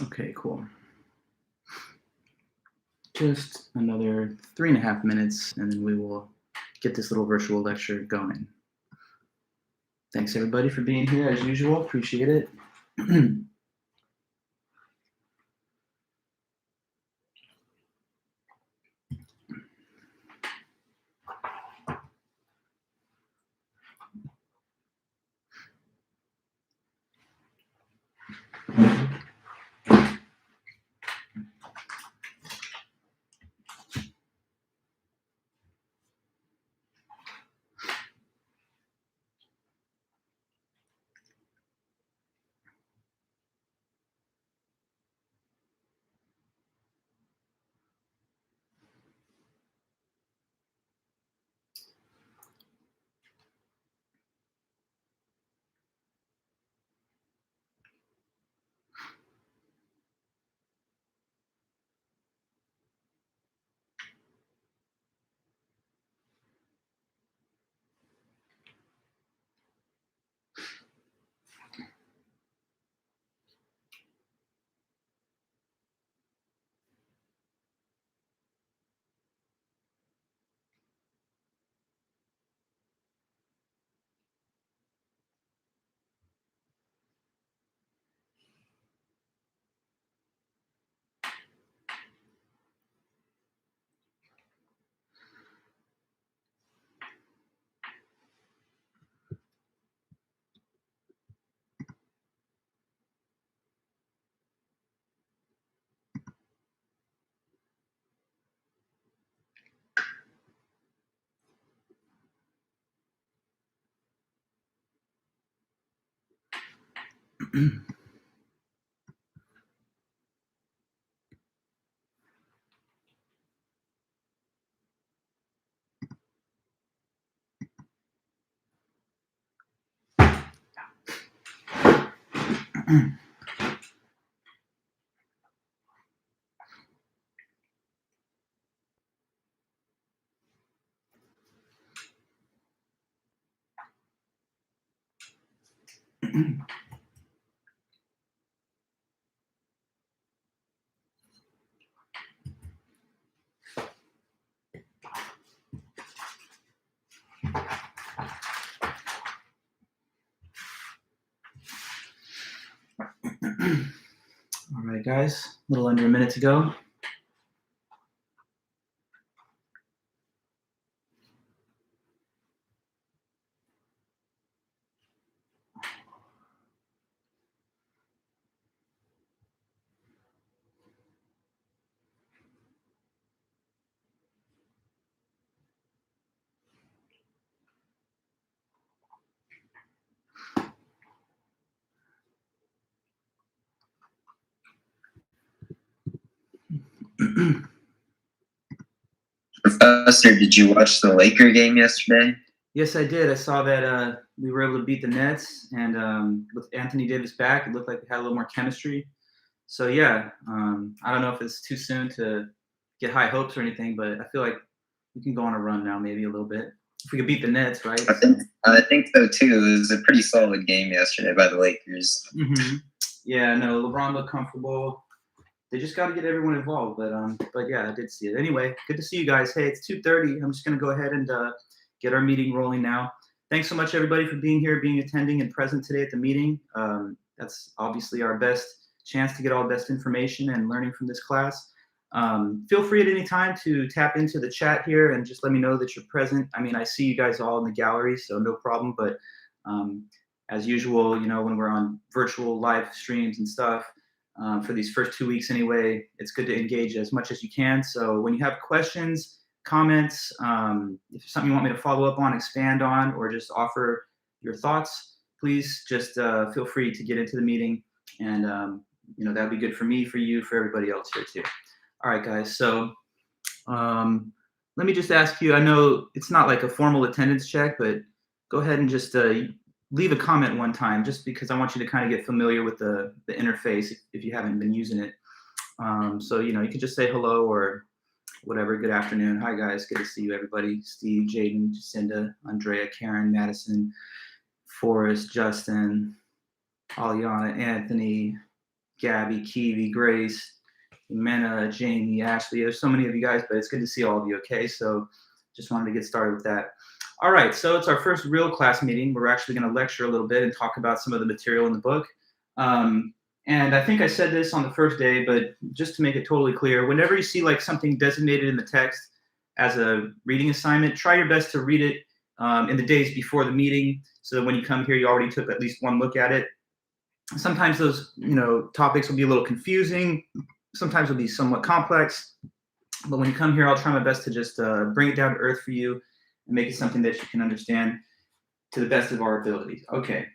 Okay, cool. Just another 3.5 minutes, and then we will get this little virtual lecture going. Thanks everybody for being here as usual. Appreciate it. All right, guys, a little under a minute to go. Professor, did you watch the Laker game yesterday? Yes, I did. I saw that we were able to beat the Nets, and with Anthony Davis back, it looked like we had a little more chemistry. So yeah, I don't know if it's too soon to get high hopes or anything, but I feel like we can go on a run now, maybe a little bit. If we could beat the Nets, right? I think so too. It was a pretty solid game yesterday by the Lakers. Mm-hmm. Yeah, no, LeBron looked comfortable. They just got to get everyone involved, but yeah, I did see it. Anyway, good to see you guys. Hey, it's 2:30. I'm just gonna go ahead and get our meeting rolling now. Thanks so much, everybody, for being here, attending, and present today at the meeting. That's obviously our best chance to get all the best information and learning from this class. Feel free at any time to tap into the chat here and just let me know that you're present. I mean, I see you guys all in the gallery, so no problem. But as usual, you know, when we're on virtual live streams and stuff, for these first 2 weeks anyway, it's good to engage as much as you can. So when you have questions, comments, if there's something you want me to follow up on, expand on, or just offer your thoughts, please just feel free to get into the meeting. And, you know, that'd be good for me, for you, for everybody else here too. All right, guys. So let me just ask you, I know it's not like a formal attendance check, but go ahead and just leave a comment one time, just because I want you to kind of get familiar with the interface if you haven't been using it. So, you know, you can just say hello or whatever. Good afternoon. Hi, guys. Good to see you, everybody. Steve, Jaden, Jacinda, Andrea, Karen, Madison, Forrest, Justin, Aliana, Anthony, Gabby, Kiwi, Grace, Mena, Jamie, Ashley. There's so many of you guys, but it's good to see all of you, okay? So just wanted to get started with that. All right, so it's our first real class meeting. We're actually going to lecture a little bit and talk about some of the material in the book. And I think I said this on the first day, but just to make it totally clear, whenever you see like something designated in the text as a reading assignment, try your best to read it in the days before the meeting, so that when you come here, you already took at least one look at it. Sometimes those, topics will be a little confusing. Sometimes it'll be somewhat complex. But when you come here, I'll try my best to just bring it down to earth for you and make it something that you can understand to the best of our abilities. Okay.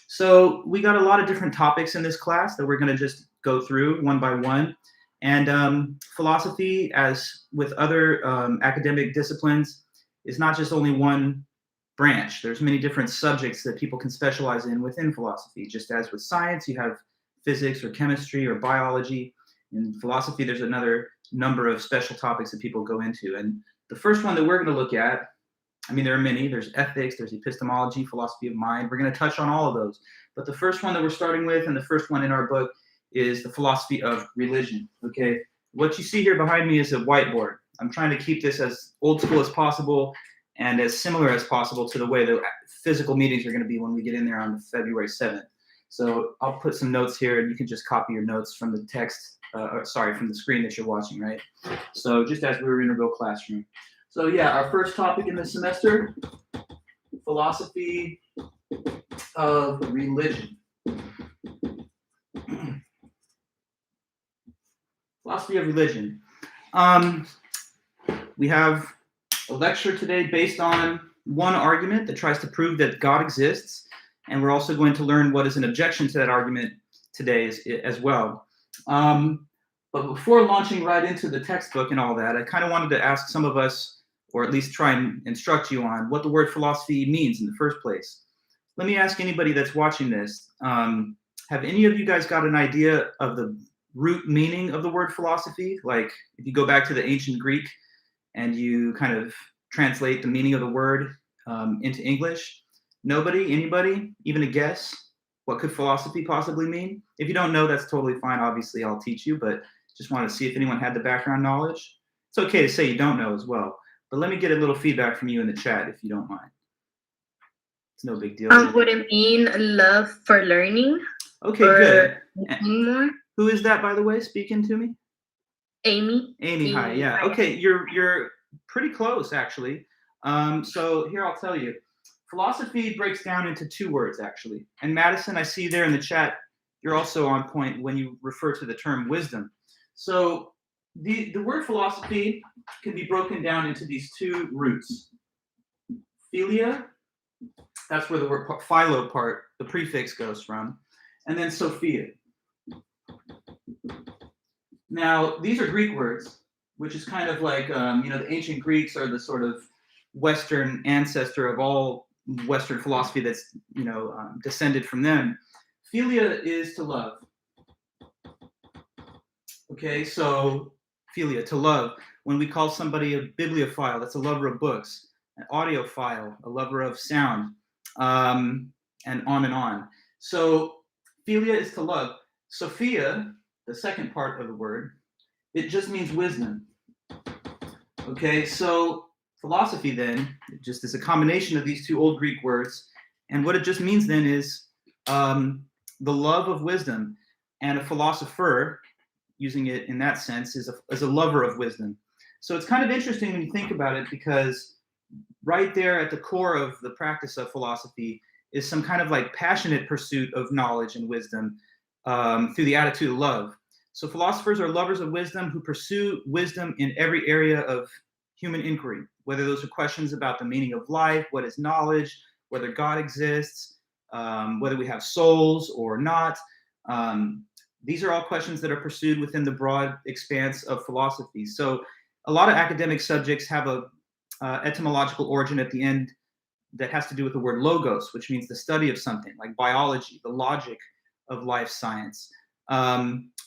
So we got a lot of different topics in this class that we're going to just go through one by one. And philosophy, as with other academic disciplines, is not just only one branch. There's many different subjects that people can specialize in within philosophy. Just as with science, you have physics or chemistry or biology. In philosophy, there's another number of special topics that people go into. And the first one that we're going to look at, there are many. There's ethics, there's epistemology, philosophy of mind. We're going to touch on all of those. But the first one that we're starting with, and the first one in our book, is the philosophy of religion. Okay, what you see here behind me is a whiteboard. I'm trying to keep this as old school as possible and as similar as possible to the way the physical meetings are going to be when we get in there on February 7th. So I'll put some notes here, and you can just copy your notes from the text, from the screen that you're watching, right? So just as we were in a real classroom. So yeah, our first topic in the semester, philosophy of religion. Philosophy of religion. We have a lecture today based on one argument that tries to prove that God exists, and we're also going to learn what is an objection to that argument today as well. But before launching right into the textbook and all that, I kind of wanted to ask some of us, or at least try and instruct you on what the word philosophy means in the first place. Let me ask anybody that's watching this, have any of you guys got an idea of the root meaning of the word philosophy? Like if you go back to the ancient Greek and you kind of translate the meaning of the word into English? Nobody? Anybody? Even a guess? What could philosophy possibly mean? If you don't know, that's totally fine. Obviously, I'll teach you, but just wanted to see if anyone had the background knowledge. It's okay to say you don't know as well, but let me get a little feedback from you in the chat if you don't mind. It's no big deal. Would it mean love for learning? Okay, good. More? Who is that, by the way, speaking to me? Amy. Amy, hi. Yeah. Okay, you're pretty close, actually. So here I'll tell you. Philosophy breaks down into two words, actually. And Madison, I see there in the chat, you're also on point when you refer to the term wisdom. So the word philosophy can be broken down into these two roots. Philia, that's where the word philo part, the prefix goes from. And then Sophia. Now, these are Greek words, which is kind of like, the ancient Greeks are the sort of Western ancestor of all Western philosophy that's, descended from them. Philia is to love. Okay, so philia, to love. When we call somebody a bibliophile, that's a lover of books. An audiophile, a lover of sound, and on and on. So philia is to love. Sophia, the second part of the word, it just means wisdom. Okay, so philosophy then, it just is a combination of these two old Greek words, and what it just means then is the love of wisdom, and a philosopher, using it in that sense, is a lover of wisdom. So it's kind of interesting when you think about it, because right there at the core of the practice of philosophy is some kind of like passionate pursuit of knowledge and wisdom through the attitude of love. So philosophers are lovers of wisdom who pursue wisdom in every area of human inquiry, whether those are questions about the meaning of life, what is knowledge, whether God exists, whether we have souls or not. These are all questions that are pursued within the broad expanse of philosophy. So a lot of academic subjects have a etymological origin at the end that has to do with the word logos, which means the study of something, like biology, the logic of life science.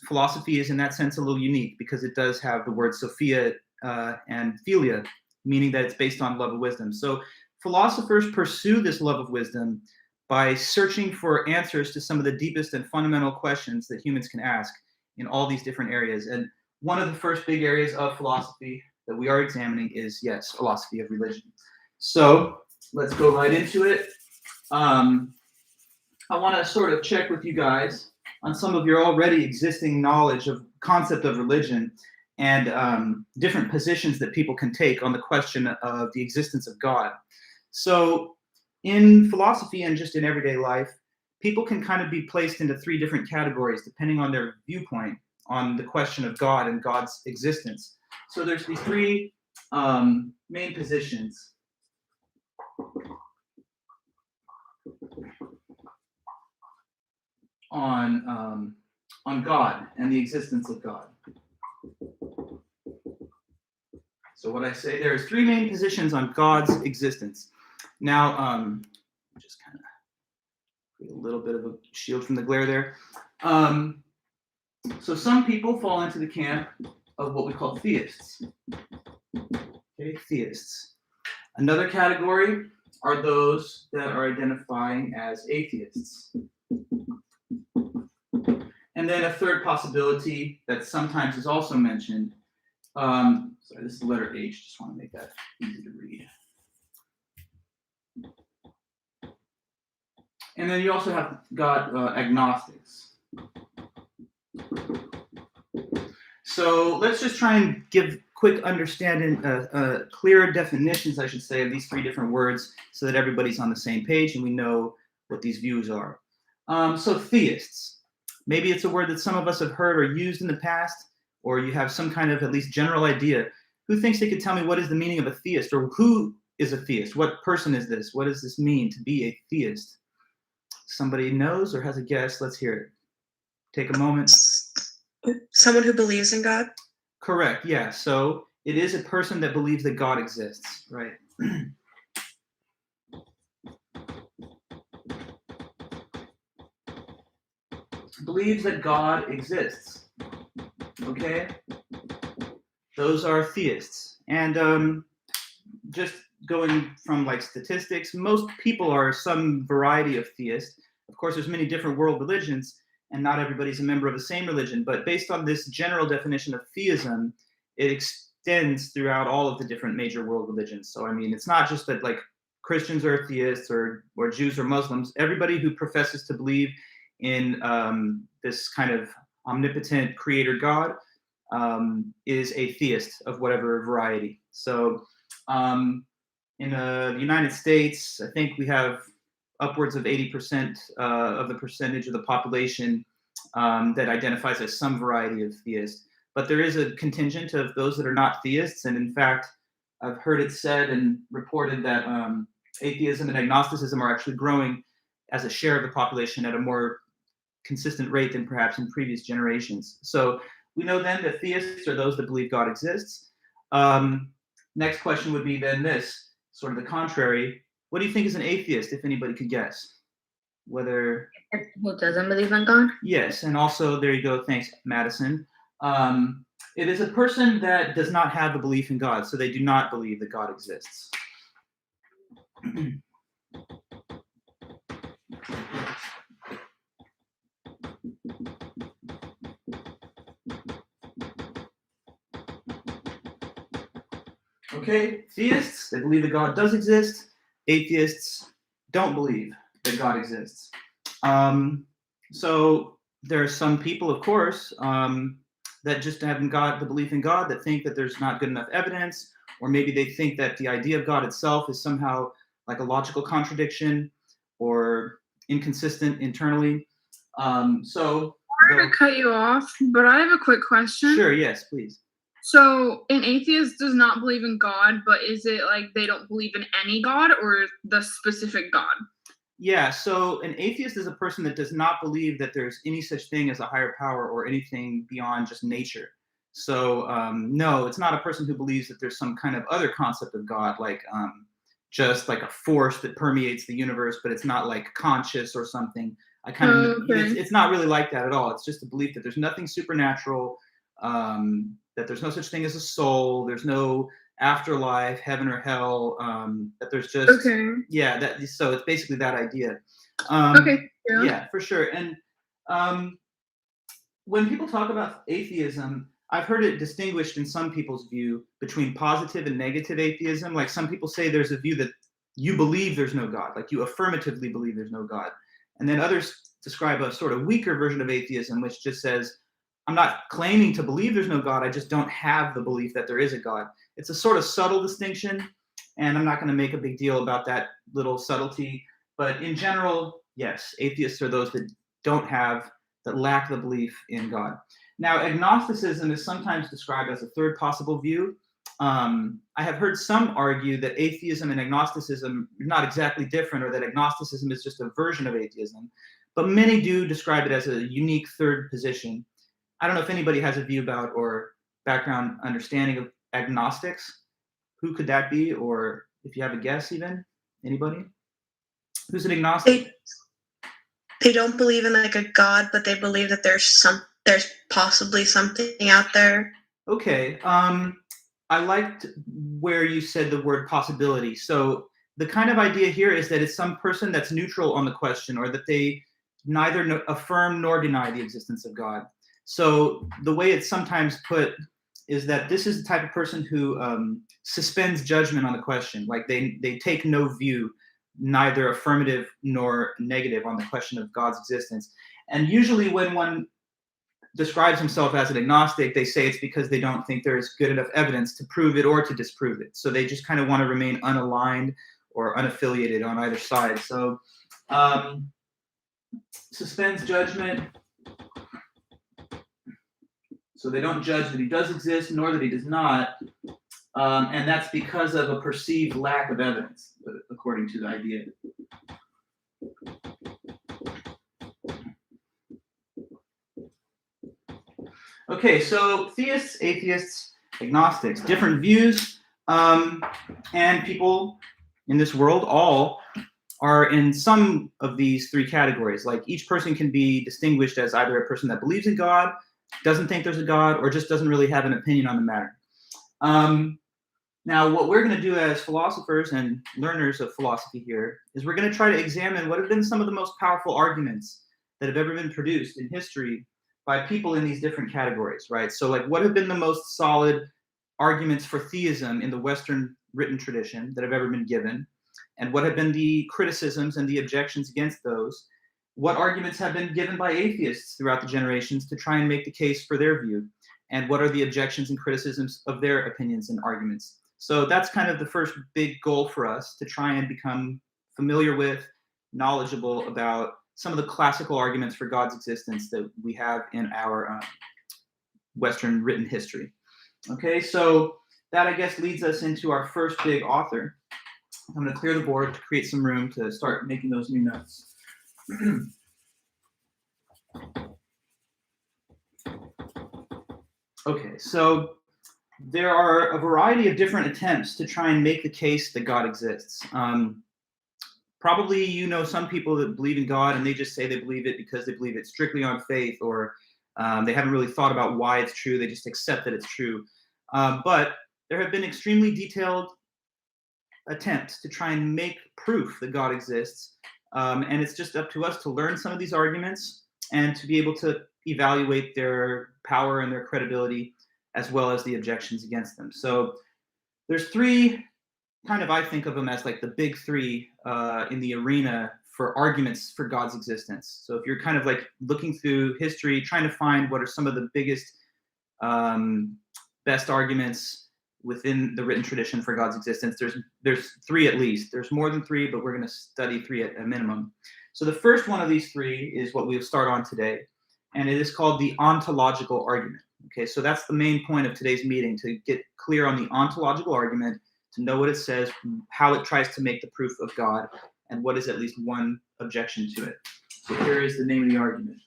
Philosophy is in that sense a little unique because it does have the word Sophia and philia, meaning that it's based on love of wisdom. So philosophers pursue this love of wisdom by searching for answers to some of the deepest and fundamental questions that humans can ask in all these different areas. And one of the first big areas of philosophy that we are examining is, yes, philosophy of religion. So let's go right into it. I want to sort of check with you guys on some of your already existing knowledge of concept of religion and different positions that people can take on the question of the existence of God. So in philosophy and just in everyday life, people can kind of be placed into three different categories depending on their viewpoint on the question of God and God's existence. So there's these three main positions. On God and the existence of God. So what I say, there's three main positions on God's existence. Now, just kind of create a little bit of a shield from the glare there. So some people fall into the camp of what we call theists. Okay, theists. Another category are those that are identifying as atheists. And then a third possibility that sometimes is also mentioned. Sorry, this is the letter H. Just want to make that easy to read. And then you also have got agnostics. So let's just try and give quick understanding, clearer definitions, I should say, of these three different words so that everybody's on the same page and we know what these views are. So theists. Maybe it's a word that some of us have heard or used in the past, or you have some kind of at least general idea. Who thinks they could tell me what is the meaning of a theist, or who is a theist? What person is this? What does this mean to be a theist? Somebody knows or has a guess? Let's hear it. Take a moment. Someone who believes in God? Correct, yeah. So it is a person that believes that God exists, right? Believes that God exists. Okay? Those are theists. And just going from like statistics, most people are some variety of theists. Of course, there's many different world religions, and not everybody's a member of the same religion. But based on this general definition of theism, it extends throughout all of the different major world religions. So, I mean, it's not just that like Christians are theists or Jews or Muslims. Everybody who professes to believe in this kind of omnipotent creator God is a theist of whatever variety. So in the United States, I think we have upwards of 80% of the percentage of the population that identifies as some variety of theist. But there is a contingent of those that are not theists. And in fact, I've heard it said and reported that atheism and agnosticism are actually growing as a share of the population at a more consistent rate than perhaps in previous generations. So we know then that theists are those that believe God exists. Next question would be then this, sort of the contrary. What do you think is an atheist, if anybody could guess? Whether... Who doesn't believe in God? Yes, and also, there you go, thanks, Madison. It is a person that does not have a belief in God, so they do not believe that God exists. Okay, theists, they believe that God does exist. Atheists don't believe that God exists. So there are some people, of course, that just haven't got the belief in God, that think that there's not good enough evidence, or maybe they think that the idea of God itself is somehow like a logical contradiction or inconsistent internally. Sorry to cut you off, but I have a quick question. Sure, yes, please. So an atheist does not believe in God, but is it like they don't believe in any God or the specific God? Yeah, so an atheist is a person that does not believe that there's any such thing as a higher power or anything beyond just nature. So no, it's not a person who believes that there's some kind of other concept of God, like just like a force that permeates the universe, but it's not like conscious or something. It's not really like that at all. It's just a belief that there's nothing supernatural, that there's no such thing as a soul, there's no afterlife, heaven or hell, that there's just so it's basically that idea. Okay. Yeah, for sure. And when people talk about atheism, I've heard it distinguished in some people's view between positive and negative atheism. Like some people say there's a view that you believe there's no God, like you affirmatively believe there's no God. And then others describe a sort of weaker version of atheism, which just says, I'm not claiming to believe there's no God, I just don't have the belief that there is a God. It's a sort of subtle distinction, and I'm not going to make a big deal about that little subtlety. But in general, yes, atheists are those that lack the belief in God. Now, agnosticism is sometimes described as a third possible view. I have heard some argue that atheism and agnosticism are not exactly different, or that agnosticism is just a version of atheism, but many do describe it as a unique third position. I don't know if anybody has a view about or background understanding of agnostics. Who could that be? Or if you have a guess even, anybody? Who's an agnostic? They don't believe in like a God, but they believe that there's possibly something out there. Okay. I liked where you said the word possibility. So the kind of idea here is that it's some person that's neutral on the question, or that they neither affirm nor deny the existence of God. So the way it's sometimes put is that this is the type of person who suspends judgment on the question. Like they take no view, neither affirmative nor negative, on the question of God's existence. And usually when one describes himself as an agnostic, they say it's because they don't think there is good enough evidence to prove it or to disprove it. So they just kind of want to remain unaligned or unaffiliated on either side. So suspends judgment. So they don't judge that he does exist nor that he does not. And that's because of a perceived lack of evidence, according to the idea. Okay, so theists, atheists, agnostics, different views, and people in this world all are in some of these three categories. Like each person can be distinguished as either a person that believes in God, doesn't think there's a God, or just doesn't really have an opinion on the matter. Now, what we're going to do as philosophers and learners of philosophy here is we're going to try to examine what have been some of the most powerful arguments that have ever been produced in history by people in these different categories, right? So like what have been the most solid arguments for theism in the Western written tradition that have ever been given? And what have been the criticisms and the objections against those? What arguments have been given by atheists throughout the generations to try and make the case for their view? And what are the objections and criticisms of their opinions and arguments? So that's kind of the first big goal for us, to try and become familiar with, knowledgeable about some of the classical arguments for God's existence that we have in our Western written history. Okay, so that I guess leads us into our first big author. I'm going to clear the board to create some room to start making those new notes. Okay, so there are a variety of different attempts to try and make the case that God exists. Probably you know some people that believe in God and they just say they believe it because they believe it strictly on faith, or they haven't really thought about why it's true. They just accept that it's true. But there have been extremely detailed attempts to try and make proof that God exists. And it's just up to us to learn some of these arguments and to be able to evaluate their power and their credibility, as well as the objections against them. So there's three, kind of, I think of them as like the big three in the arena for arguments for God's existence. So if you're kind of like looking through history, trying to find what are some of the biggest, best arguments within the written tradition for God's existence, there's three at least. There's more than three, but we're going to study three at a minimum. So the first one of these three is what we'll start on today, and it is called the ontological argument. Okay, so that's the main point of today's meeting, to get clear on the ontological argument, to know what it says, how it tries to make the proof of God, and what is at least one objection to it. So here is the name of the argument.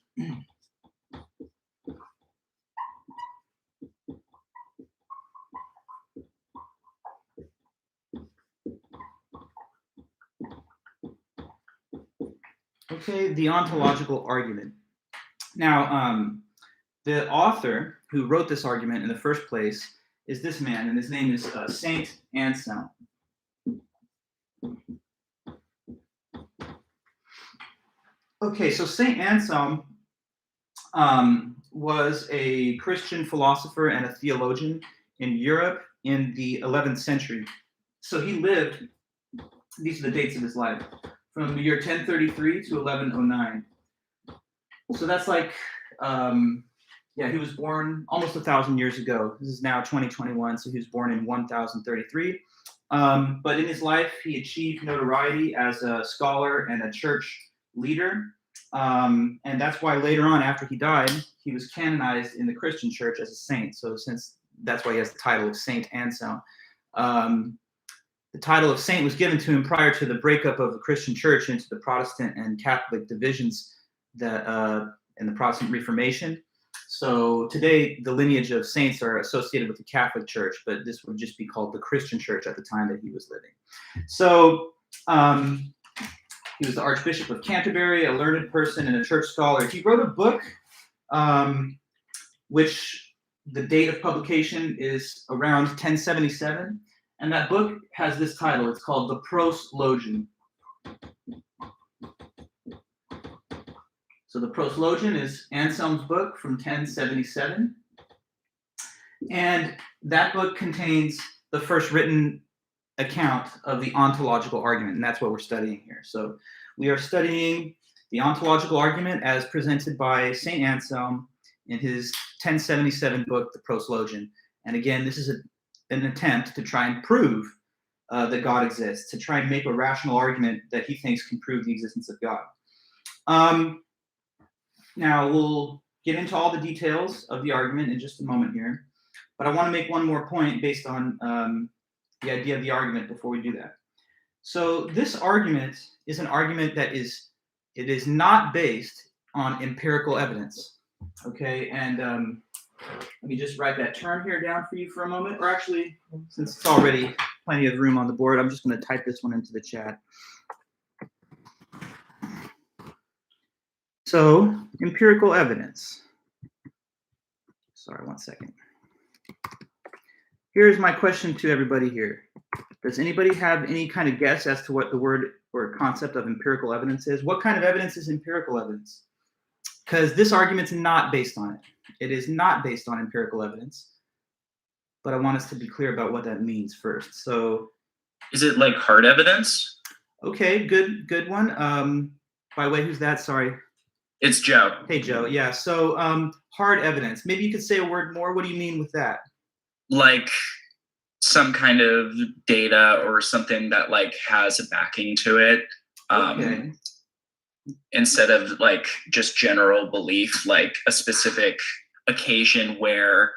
Okay, the ontological argument. Now, the author who wrote this argument in the first place is this man, and his name is Saint Anselm. Okay, so Saint Anselm was a Christian philosopher and a theologian in Europe in the 11th century. So he lived, these are the dates of his life, from the year 1033 to 1109. So that's like, he was born almost 1,000 years ago. This is now 2021, so he was born in 1033. But in his life, he achieved notoriety as a scholar and a church leader. And that's why later on, after he died, he was canonized in the Christian church as a saint. So that's why he has the title of Saint Anselm. The title of saint was given to him prior to the breakup of the Christian church into the Protestant and Catholic divisions that in the Protestant Reformation. So today, the lineage of saints are associated with the Catholic Church, but this would just be called the Christian Church at the time that he was living. So he was the Archbishop of Canterbury, a learned person and a church scholar. He wrote a book, which the date of publication is around 1077. And that book has this title. It's called The Proslogion. So the Proslogion is Anselm's book from 1077. And that book contains the first written account of the ontological argument, and that's what we're studying here. So we are studying the ontological argument as presented by St. Anselm in his 1077 book, The Proslogion. And again, this is an attempt to try and prove that God exists, to try and make a rational argument that he thinks can prove the existence of God. Now, we'll get into all the details of the argument in just a moment here, but I want to make one more point based on the idea of the argument before we do that. So this argument is an argument that is not based on empirical evidence, okay? And let me just write that term here down for you for a moment, or actually, since it's already plenty of room on the board, I'm just going to type this one into the chat. So, empirical evidence. Sorry, one second. Here's my question to everybody here. Does anybody have any kind of guess as to what the word or concept of empirical evidence is? What kind of evidence is empirical evidence? Because this argument's not based on it. It is not based on empirical evidence. But I want us to be clear about what that means first. So, is it like hard evidence? Okay, good one. By the way, who's that? Sorry. It's Joe. Hey, Joe. Yeah. So, hard evidence. Maybe you could say a word more. What do you mean with that? Like some kind of data or something that like has a backing to it. Okay. Instead of like just general belief, like a specific occasion where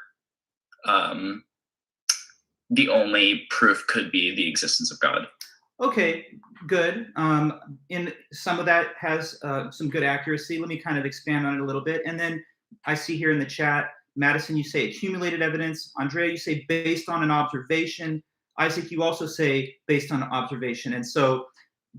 the only proof could be the existence of God. Okay, good. In some of that has some good accuracy. Let me kind of expand on it a little bit. And then I see here in the chat, Madison, you say accumulated evidence. Andrea, you say based on an observation. Isaac, you also say based on an observation. And so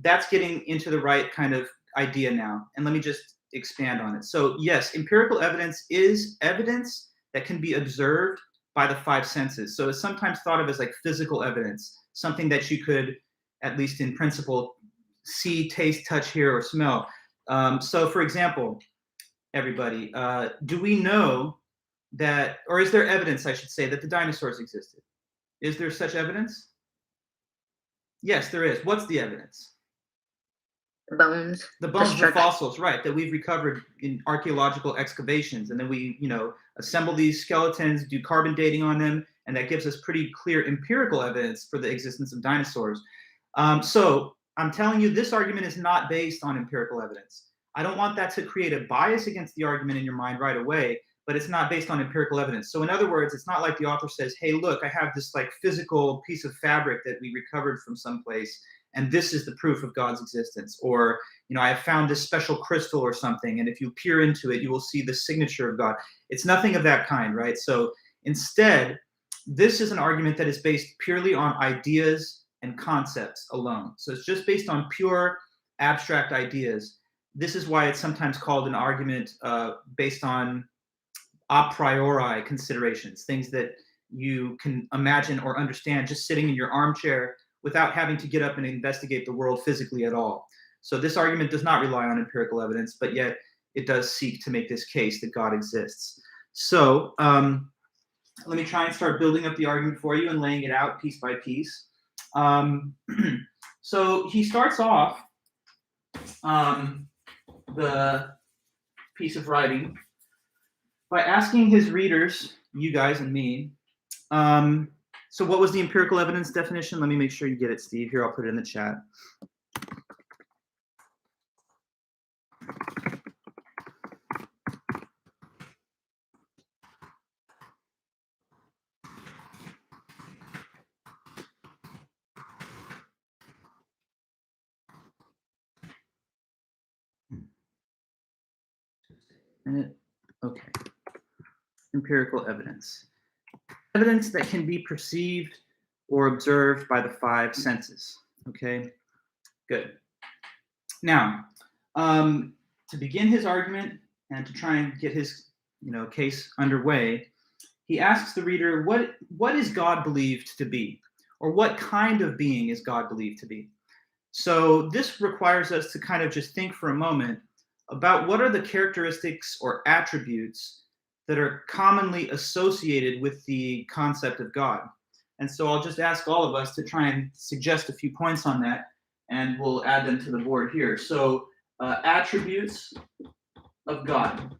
that's getting into the right kind of idea now. And let me just expand on it. So yes, empirical evidence is evidence that can be observed by the five senses. So it's sometimes thought of as like physical evidence, something that you could, at least in principle, see, taste, touch, hear, or smell. So for example, everybody, do we know that, or is there evidence, I should say, that the dinosaurs existed? Is there such evidence? Yes, there is. What's the evidence? The bones. The bones of the structure. fossils, right, that we've recovered in archaeological excavations. And then we, assemble these skeletons, do carbon dating on them, and that gives us pretty clear empirical evidence for the existence of dinosaurs. So I'm telling you, this argument is not based on empirical evidence. I don't want that to create a bias against the argument in your mind right away, but it's not based on empirical evidence. So in other words, it's not like the author says, hey, look, I have this like physical piece of fabric that we recovered from someplace, and this is the proof of God's existence. Or, I have found this special crystal or something, and if you peer into it, you will see the signature of God. It's nothing of that kind, right? So instead, this is an argument that is based purely on ideas and concepts alone. So it's just based on pure abstract ideas. This is why it's sometimes called an argument based on a priori considerations, things that you can imagine or understand just sitting in your armchair without having to get up and investigate the world physically at all. So this argument does not rely on empirical evidence, but yet it does seek to make this case that God exists. So let me try and start building up the argument for you and laying it out piece by piece. So he starts off the piece of writing by asking his readers, you guys and me, so what was the empirical evidence definition? Let me make sure you get it, Steve. Here, I'll put it in the chat. Okay. Empirical evidence. Evidence that can be perceived or observed by the five senses. Okay, good. Now, to begin his argument and to try and get his case underway, he asks the reader, what is God believed to be? Or what kind of being is God believed to be? So this requires us to kind of just think for a moment about what are the characteristics or attributes that are commonly associated with the concept of God. And so I'll just ask all of us to try and suggest a few points on that, and we'll add them to the board here. So attributes of God.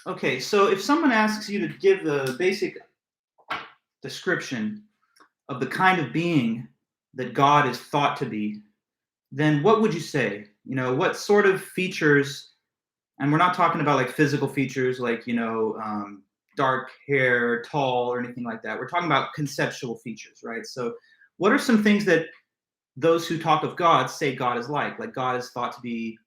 Okay, so if someone asks you to give the basic description of the kind of being that God is thought to be, then what would you say? What sort of features, and we're not talking about like physical features like, dark hair, tall, or anything like that. We're talking about conceptual features, right? So what are some things that those who talk of God say God is like? Like God is thought to be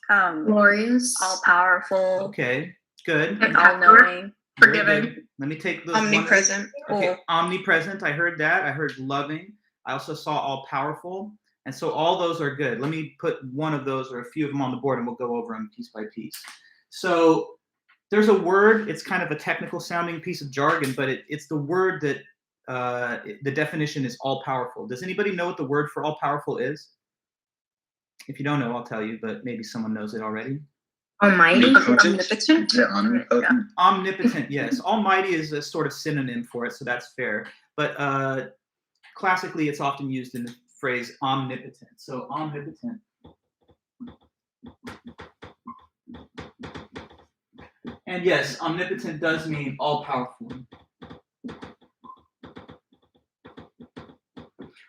glorious, all powerful, okay, good. all knowing, Very forgiving. good. Let me take those. Omnipresent. Okay, omnipresent. I heard that. I heard loving. I also saw all powerful. And so all those are good. Let me put one of those or a few of them on the board and we'll go over them piece by piece. So there's a word, it's kind of a technical sounding piece of jargon, but it's the word that the definition is all powerful. Does anybody know what the word for all powerful is? If you don't know, I'll tell you, but maybe someone knows it already. almighty, Omnipotent? Yeah, omnipotent. Omnipotent, yes. Almighty is a sort of synonym for it, so that's fair. But classically, it's often used in the phrase omnipotent. So omnipotent. And yes, omnipotent does mean all powerful.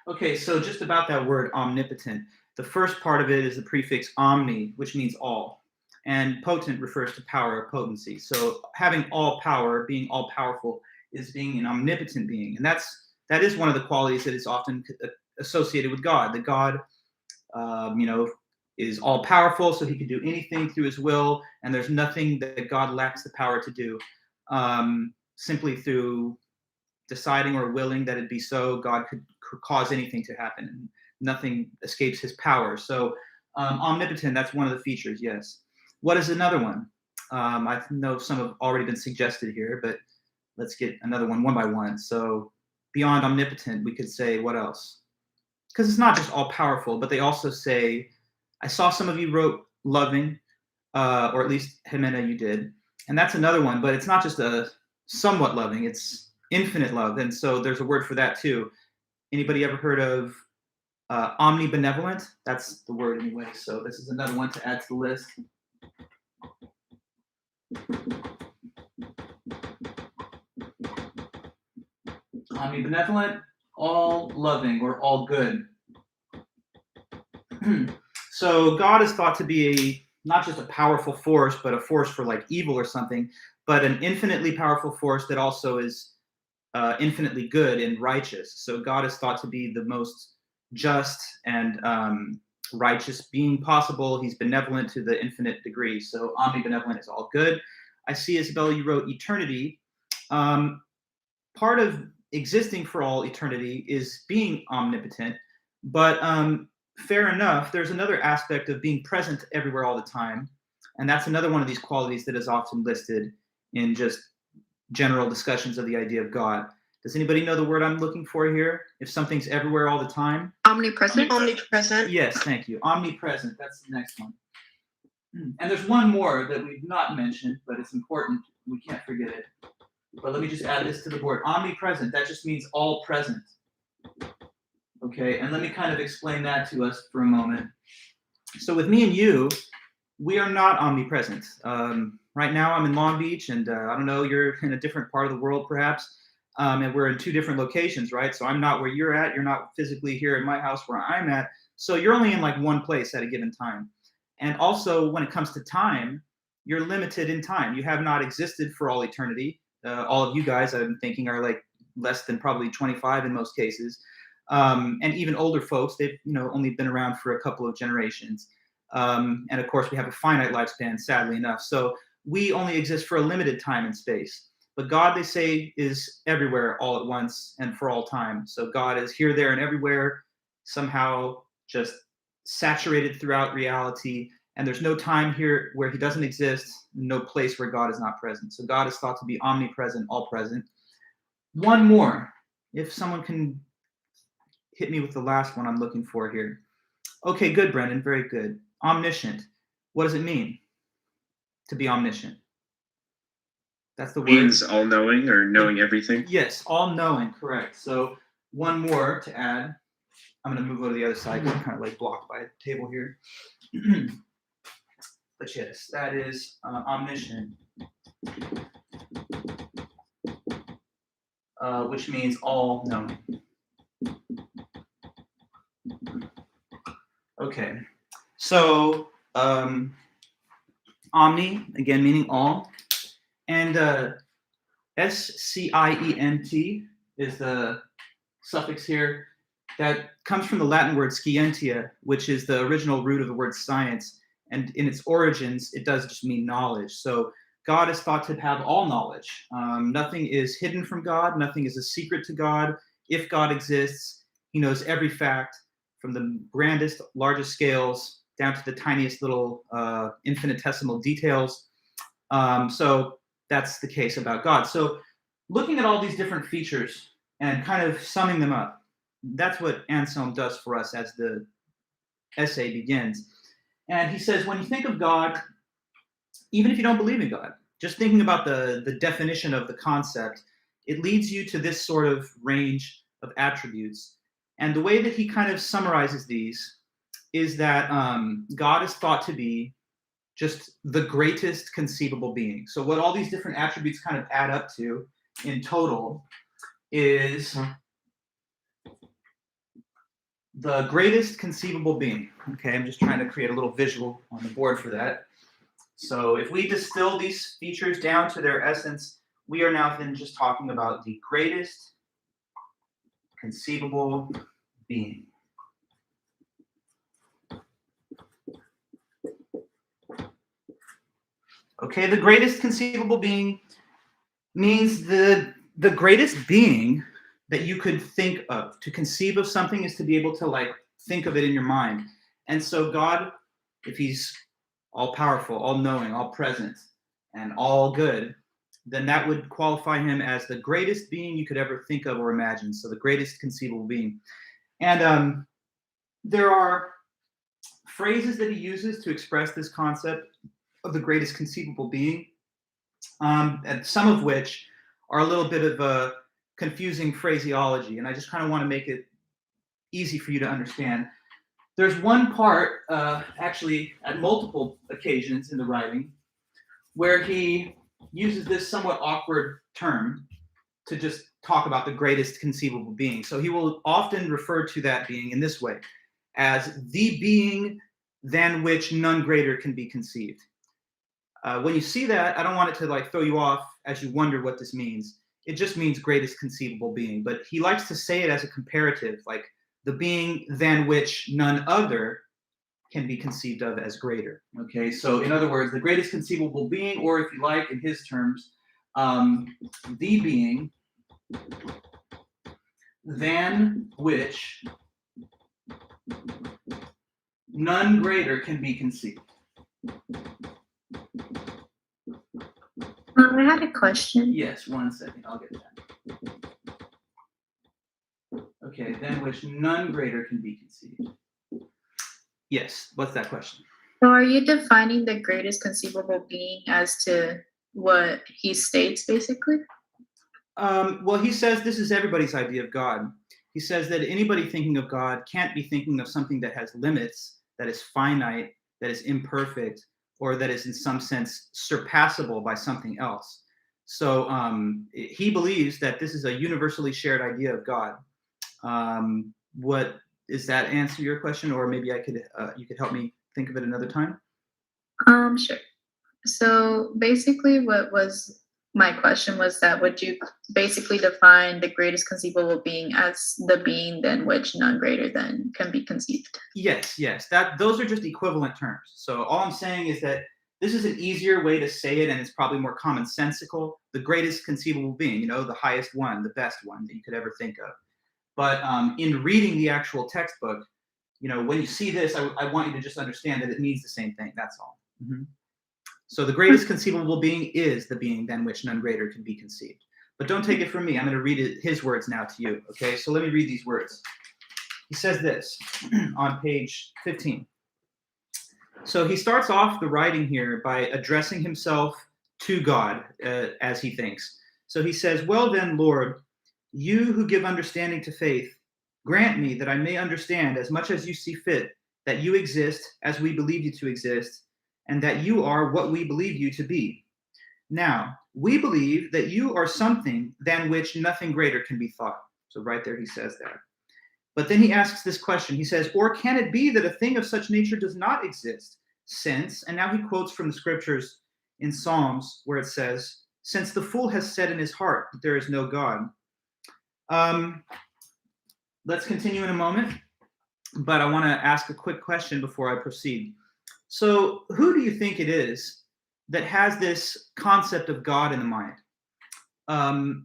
Okay, so just about that word omnipotent. The first part of it is the prefix omni, which means all. And potent refers to power or potency. So having all power, being all powerful, is being an omnipotent being. And that is one of the qualities that is often associated with God. That God, is all powerful, so he can do anything through his will, and there's nothing that God lacks the power to do. Simply through deciding or willing that it be so, God could cause anything to happen, and nothing escapes his power. So omnipotent, that's one of the features, yes. What is another one? I know some have already been suggested here, but let's get another one by one. So beyond omnipotent, we could say what else? Because it's not just all powerful, but they also say, I saw some of you wrote loving, or at least Jimena, you did. And that's another one, but it's not just a somewhat loving, it's infinite love. And so there's a word for that too. Anybody ever heard of omnibenevolent? That's the word anyway. So this is another one to add to the list. Omnibenevolent, all loving or all good. So God is thought to be not just a powerful force, but a force for like evil or something, but an infinitely powerful force that also is infinitely good and righteous. So God is thought to be the most just and righteous being possible. He's benevolent to the infinite degree. So omnibenevolent is all good. I see, Isabel, you wrote eternity. Part of existing for all eternity is being omnipotent, but fair enough, there's another aspect of being present everywhere all the time. And that's another one of these qualities that is often listed in just general discussions of the idea of God. Does anybody know the word I'm looking for here? If something's everywhere all the time? Omnipresent. Omnipresent. Yes, thank you. Omnipresent. That's the next one. And there's one more that we've not mentioned, but it's important. We can't forget it. But let me just add this to the board. Omnipresent, that just means all present. Okay, and let me kind of explain that to us for a moment. So with me and you, we are not omnipresent. Right now I'm in Long Beach, and I don't know, you're in a different part of the world perhaps, and we're in two different locations, right? So I'm not where you're at, you're not physically here at my house where I'm at, so you're only in like one place at a given time. And also when it comes to time, you're limited in time. You have not existed for all eternity. All of you guys, I'm thinking, are like less than probably 25 in most cases. And even older folks, they've only been around for a couple of generations. And of course, we have a finite lifespan, sadly enough. So we only exist for a limited time and space. But God, they say, is everywhere all at once and for all time. So God is here, there, and everywhere, somehow just saturated throughout reality. And there's no time here where he doesn't exist, no place where God is not present. So God is thought to be omnipresent, all present. One more, if someone can hit me with the last one I'm looking for here. Okay, good, Brendan, very good. Omniscient. What does it mean to be omniscient? That's the word. Means all-knowing or knowing everything? Yes, all-knowing, correct. So one more to add. I'm going to move over to the other side because I'm kind of like blocked by a table here. But yes, that is omniscient, which means all-knowing. Okay, so omni, again, meaning all. And scient is the suffix here that comes from the Latin word scientia, which is the original root of the word science. And in its origins, it does just mean knowledge. So God is thought to have all knowledge. Nothing is hidden from God. Nothing is a secret to God. If God exists, he knows every fact from the grandest, largest scales down to the tiniest little infinitesimal details. So that's the case about God. So looking at all these different features and kind of summing them up, that's what Anselm does for us as the essay begins. And he says, when you think of God, even if you don't believe in God, just thinking about the definition of the concept, it leads you to this sort of range of attributes. And the way that he kind of summarizes these is that God is thought to be just the greatest conceivable being. So what all these different attributes kind of add up to in total is the greatest conceivable being. Okay, I'm just trying to create a little visual on the board for that. So if we distill these features down to their essence, we are now then just talking about the greatest conceivable being. Okay, the greatest conceivable being means the greatest being that you could think of. To conceive of something is to be able to like think of it in your mind. And so God, if he's all powerful, all knowing, all present, and all good, then that would qualify him as the greatest being you could ever think of or imagine. So the greatest conceivable being. And there are phrases that he uses to express this concept of the greatest conceivable being, and some of which are a little bit of a confusing phraseology, and I just kind of want to make it easy for you to understand. There's one part, actually at multiple occasions in the writing, where he uses this somewhat awkward term to just talk about the greatest conceivable being. So he will often refer to that being in this way, as the being than which none greater can be conceived. When you see that, I don't want it to like throw you off as you wonder what this means. It just means greatest conceivable being, but he likes to say it as a comparative, like the being than which none other can be conceived of as greater. Okay, so in other words, the greatest conceivable being, or if you like, in his terms, the being than which none greater can be conceived. I had a question. Yes, 1 second, I'll get that. Okay, than which none greater can be conceived. Yes, what's that question? So are you defining the greatest conceivable being as to what he states, basically? Well, he says this is everybody's idea of God. He says that anybody thinking of God can't be thinking of something that has limits, that is finite, that is imperfect, or that is in some sense surpassable by something else. So he believes that this is a universally shared idea of God. What does that answer your question, or maybe I could you could help me think of it another time? Sure. So basically what was my question was that would you basically define the greatest conceivable being as the being than which none greater than can be conceived? Yes, that those are just equivalent terms. So all I'm saying is that this is an easier way to say it, and it's probably more commonsensical. The greatest conceivable being, the highest one, the best one that you could ever think of. But in reading the actual textbook, when you see this, I want you to just understand that it means the same thing. That's all. Mm-hmm. So the greatest conceivable being is the being than which none greater can be conceived. But don't take it from me. I'm going to read his words now to you. Okay, so let me read these words. He says this on page 15. So he starts off the writing here by addressing himself to God, as he thinks. So he says, "Well then, Lord, you who give understanding to faith, grant me that I may understand as much as you see fit that you exist as we believe you to exist, and that you are what we believe you to be. Now, we believe that you are something than which nothing greater can be thought." So right there he says that. But then he asks this question. He says, "Or can it be that a thing of such nature does not exist, since," and now he quotes from the scriptures in Psalms where it says, "Since the fool has said in his heart that there is no God." Let's continue in a moment, but I want to ask a quick question before I proceed. So who do you think it is that has this concept of God in the mind?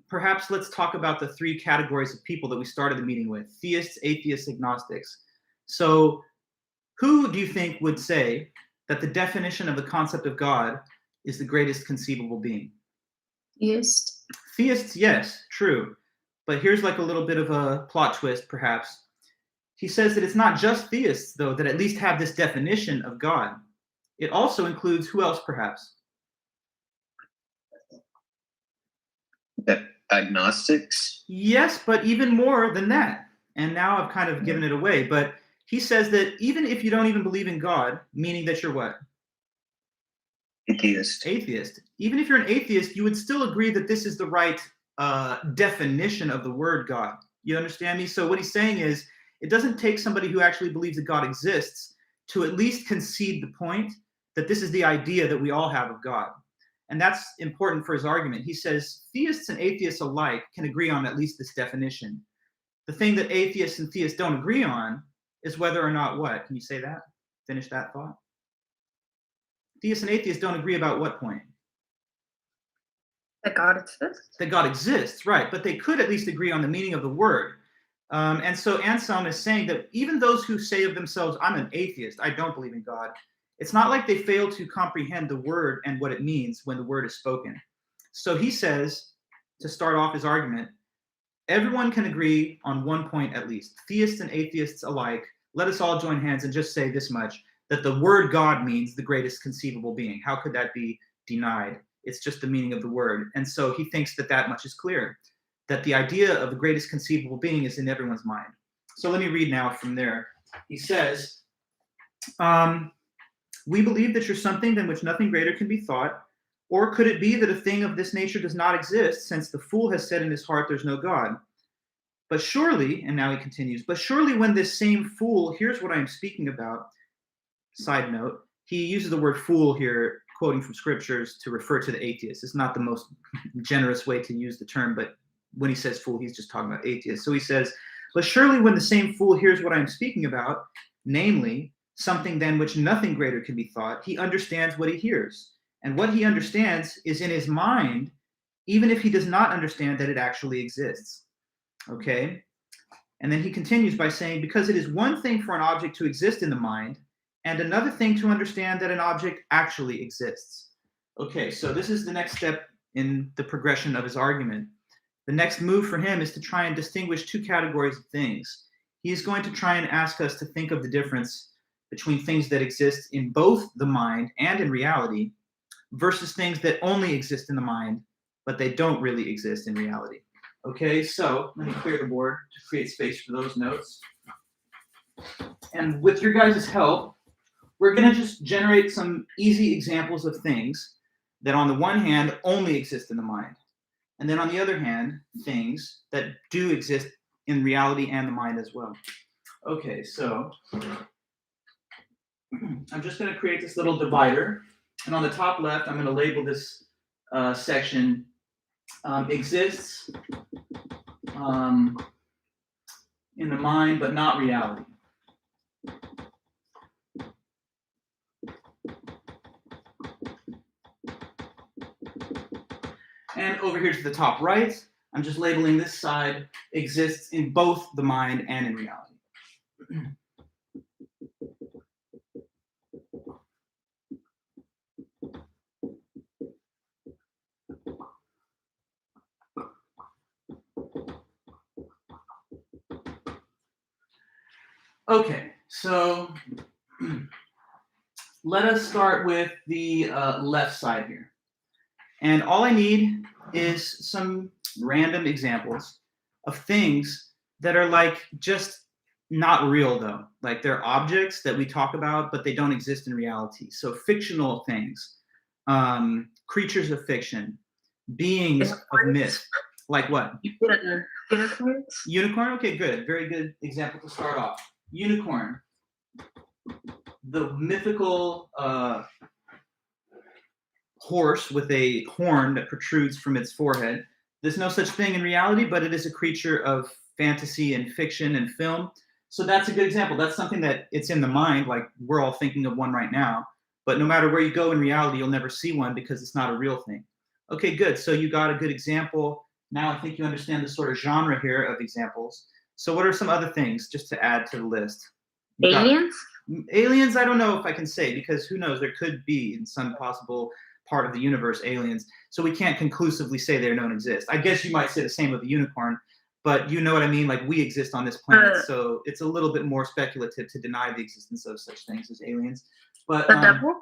Perhaps let's talk about the three categories of people that we started the meeting with: theists, atheists, agnostics. So who do you think would say that the definition of the concept of God is the greatest conceivable being? Yes. Theists, yes, true. But here's like a little bit of a plot twist, perhaps. He says that it's not just theists, though, that at least have this definition of God. It also includes who else, perhaps? Agnostics? Yes, but even more than that. And now I've kind of given it away. But he says that even if you don't even believe in God, meaning that you're what? Atheist. Atheist. Even if you're an atheist, you would still agree that this is the right definition of the word God. You understand me? So what he's saying is, it doesn't take somebody who actually believes that God exists to at least concede the point that this is the idea that we all have of God. And that's important for his argument. He says theists and atheists alike can agree on at least this definition. The thing that atheists and theists don't agree on is whether or not what? Can you say that? Finish that thought. Theists and atheists don't agree about what point? That God exists? That God exists, right. But they could at least agree on the meaning of the word. And so Anselm is saying that even those who say of themselves, "I'm an atheist, I don't believe in God," it's not like they fail to comprehend the word and what it means when the word is spoken. So he says, to start off his argument, everyone can agree on one point at least. Theists and atheists alike, let us all join hands and just say this much, that the word God means the greatest conceivable being. How could that be denied? It's just the meaning of the word. And so he thinks that that much is clear, that the idea of the greatest conceivable being is in everyone's mind. So let me read now from there. He says, "We believe that you're something than which nothing greater can be thought. Or could it be that a thing of this nature does not exist, since the fool has said in his heart there's no God? But surely," and now he continues, "but surely when this same fool hears what I am speaking about," side note, he uses the word fool here, quoting from scriptures, to refer to the atheist. It's not the most generous way to use the term, but when he says fool, he's just talking about atheists. So he says, "But surely when the same fool hears what I am speaking about, namely, something than which nothing greater can be thought, he understands what he hears. And what he understands is in his mind, even if he does not understand that it actually exists." Okay? And then he continues by saying, "Because it is one thing for an object to exist in the mind, and another thing to understand that an object actually exists." Okay, so this is the next step in the progression of his argument. The next move for him is to try and distinguish two categories of things. He's going to try and ask us to think of the difference between things that exist in both the mind and in reality versus things that only exist in the mind, but they don't really exist in reality. Okay, so let me clear the board to create space for those notes. And with your guys' help, we're going to just generate some easy examples of things that on the one hand only exist in the mind. And then on the other hand, things that do exist in reality and the mind as well. Okay, so I'm just going to create this little divider. And on the top left, I'm going to label this section exists in the mind, but not reality. And over here to the top right, I'm just labeling this side exists in both the mind and in reality. Okay, so let us start with the left side here. And all I need is some random examples of things that are like just not real though. Like they're objects that we talk about, but they don't exist in reality. So fictional things, creatures of fiction, beings of myth. Like what? Unicorns. Unicorn? Okay, good. Very good example to start off. Unicorn. The mythical horse with a horn that protrudes from its forehead. There's no such thing in reality, but it is a creature of fantasy and fiction and film. So that's a good example. That's something that it's in the mind, like we're all thinking of one right now. But no matter where you go in reality, you'll never see one because it's not a real thing. Okay, good. So you got a good example. Now I think you understand the sort of genre here of examples. So what are some other things just to add to the list? Aliens? Aliens, I don't know if I can say, because who knows, there could be in some possible part of the universe aliens. So we can't conclusively say they don't exist. I guess you might say the same of the unicorn, but you know what I mean? Like we exist on this planet, so it's a little bit more speculative to deny the existence of such things as aliens. But The devil?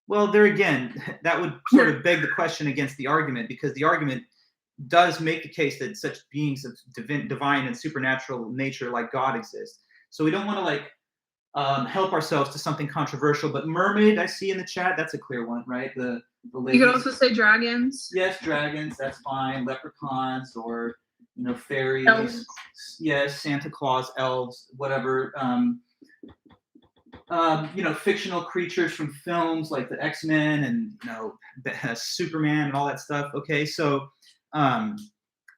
well, there again, that would sort of beg the question against the argument, because the argument does make the case that such beings of divine and supernatural nature like God exist. So we don't want to like help ourselves to something controversial. But mermaid, I see in the chat, that's a clear one, right? The You could also say dragons. yes, dragons, that's fine. Leprechauns, or fairies. Elves. Yes, Santa Claus, elves, whatever. Fictional creatures from films like the X-Men and Superman and all that stuff. Okay, so the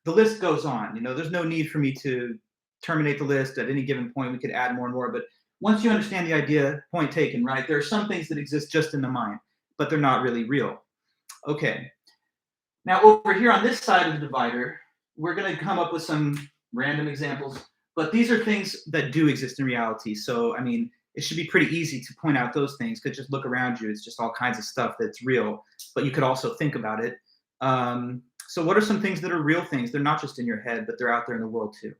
list goes on. There's no need for me to terminate the list at any given point. We could add more and more, but once you understand the idea, point taken, right? There are some things that exist just in the mind, but they're not really real. Okay. Now over here on this side of the divider, we're going to come up with some random examples, but these are things that do exist in reality. So, I mean, it should be pretty easy to point out those things, because just look around you. It's just all kinds of stuff that's real, but you could also think about it. So what are some things that are real things? They're not just in your head, but they're out there in the world too.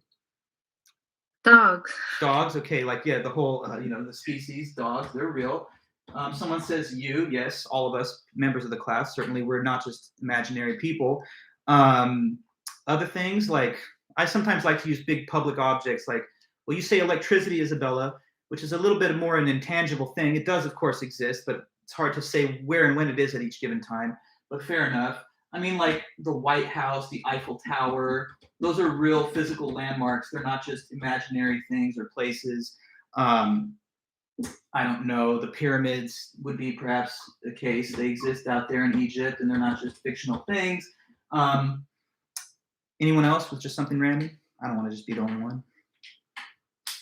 Dogs. Dogs, okay, like, yeah, the whole, the species, dogs, they're real. Someone says you, yes, all of us, members of the class, certainly we're not just imaginary people. Other things, like, I sometimes like to use big public objects, like, well, you say electricity, Isabella, which is a little bit more an intangible thing. It does, of course, exist, but it's hard to say where and when it is at each given time, but fair enough. I mean, like the White House, the Eiffel Tower, those are real physical landmarks. They're not just imaginary things or places. I don't know, the pyramids would be perhaps the case. They exist out there in Egypt, and they're not just fictional things. Anyone else with just something random? I don't want to just be the only one.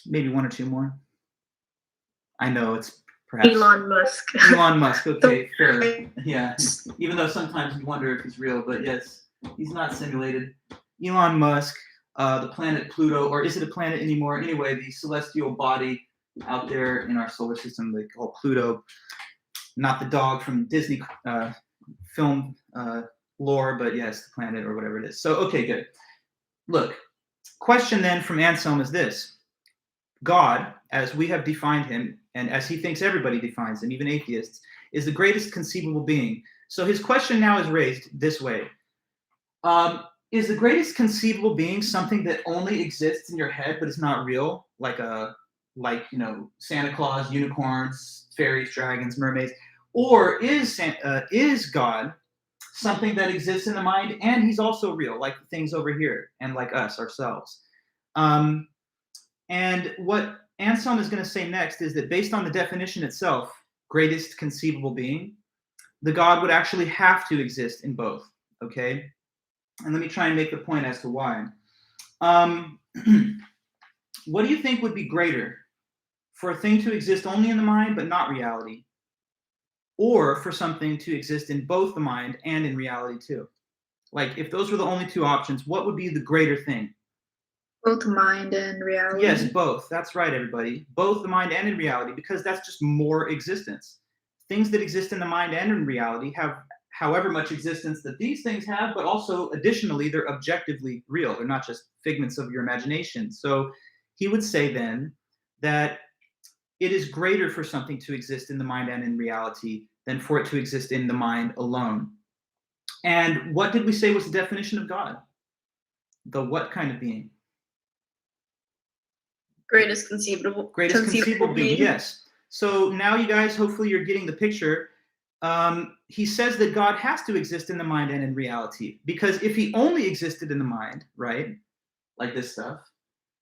Maybe one or two more. I know it's perhaps Elon Musk. Elon Musk, okay, fair. Yeah, even though sometimes you wonder if he's real, but yes, he's not simulated. Elon Musk, the planet Pluto, or is it a planet anymore? Anyway, the celestial body out there in our solar system, they call Pluto, not the dog from Disney film lore, but yes, the planet or whatever it is. So, okay, good. Look, question then from Anselm is this. God, as we have defined him, and as he thinks everybody defines him, even atheists, is the greatest conceivable being. So his question now is raised this way. Is the greatest conceivable being something that only exists in your head but is not real, like Santa Claus, unicorns, fairies, dragons, mermaids, or is God something that exists in the mind and he's also real, like the things over here and like us ourselves? And what Anselm is going to say next is that based on the definition itself, greatest conceivable being, the God would actually have to exist in both. Okay. And let me try and make the point as to why. What do you think would be greater? For a thing to exist only in the mind but not reality? Or for something to exist in both the mind and in reality too? Like, if those were the only two options, what would be the greater thing? Both mind and reality. Yes, both. That's right, everybody. Both the mind and in reality, because that's just more existence. Things that exist in the mind and in reality have however much existence that these things have, but also additionally, they're objectively real. They're not just figments of your imagination. So he would say then that it is greater for something to exist in the mind and in reality than for it to exist in the mind alone. And what did we say was the definition of God? The what kind of being? Greatest conceivable Being, yes. So now you guys, hopefully you're getting the picture. He says that God has to exist in the mind and in reality, because if he only existed in the mind, right, like this stuff,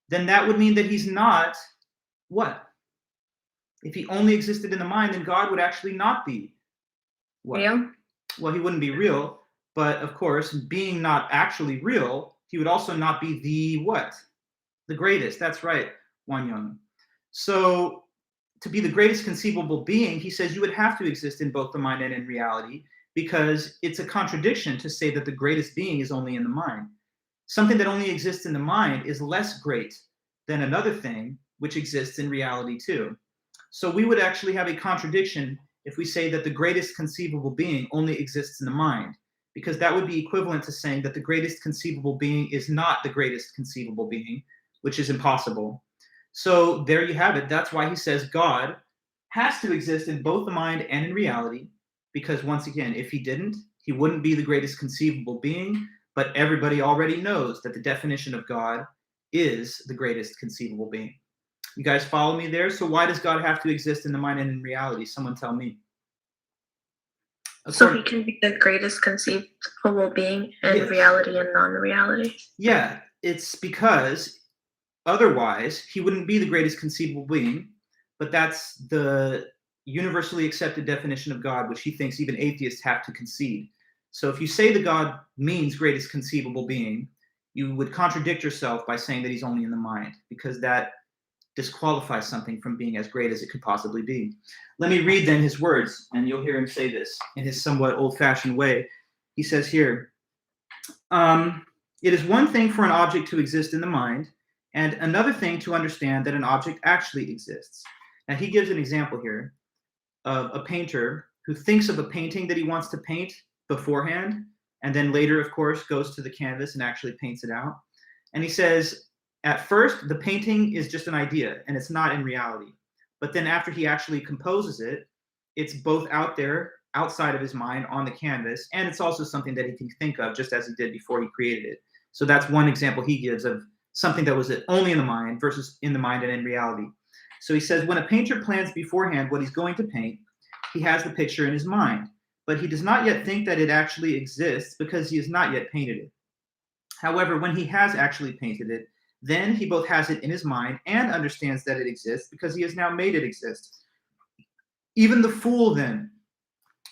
then that would mean that he's not what? If he only existed in the mind, then God would actually not be what? Real? Well, he wouldn't be real, but of course, being not actually real, he would also not be the what? The greatest. That's right, Wan Young. So to be the greatest conceivable being, he says you would have to exist in both the mind and in reality, because it's a contradiction to say that the greatest being is only in the mind. Something that only exists in the mind is less great than another thing which exists in reality too. So we would actually have a contradiction if we say that the greatest conceivable being only exists in the mind, because that would be equivalent to saying that the greatest conceivable being is not the greatest conceivable being, which is impossible. So there you have it. That's why he says God has to exist in both the mind and in reality, because once again, if he didn't, he wouldn't be the greatest conceivable being, but everybody already knows that the definition of God is the greatest conceivable being. You guys follow me there? So why does God have to exist in the mind and in reality? Someone tell me. So he can be the greatest conceivable being in reality and non-reality. Yeah, it's because otherwise he wouldn't be the greatest conceivable being, but that's the universally accepted definition of God, which he thinks even atheists have to concede. So if you say that God means greatest conceivable being, you would contradict yourself by saying that he's only in the mind, because that disqualifies something from being as great as it could possibly be. Let me read then his words, and you'll hear him say this in his somewhat old-fashioned way. He says here, it is one thing for an object to exist in the mind, and another thing to understand that an object actually exists. Now he gives an example here of a painter who thinks of a painting that he wants to paint beforehand, and then later, of course, goes to the canvas and actually paints it out. And he says, at first, the painting is just an idea, and it's not in reality. But then after he actually composes it, it's both out there, outside of his mind, on the canvas, and it's also something that he can think of just as he did before he created it. So that's one example he gives of something that was only in the mind versus in the mind and in reality. So he says, when a painter plans beforehand what he's going to paint, he has the picture in his mind, but he does not yet think that it actually exists because he has not yet painted it. However, when he has actually painted it, then he both has it in his mind and understands that it exists because he has now made it exist. Even the fool then,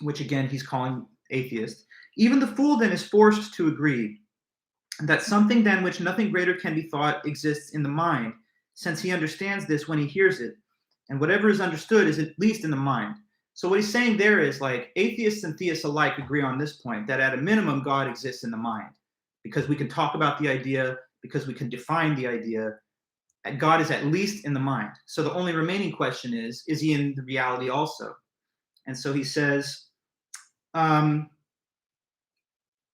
which again he's calling atheist, even the fool then is forced to agree that something than which nothing greater can be thought exists in the mind, since he understands this when he hears it, and whatever is understood is at least in the mind. So what he's saying there is, like, atheists and theists alike agree on this point, that at a minimum God exists in the mind, because we can talk about the idea, because we can define the idea. God is at least in the mind. So the only remaining question is he in the reality also? And so he says,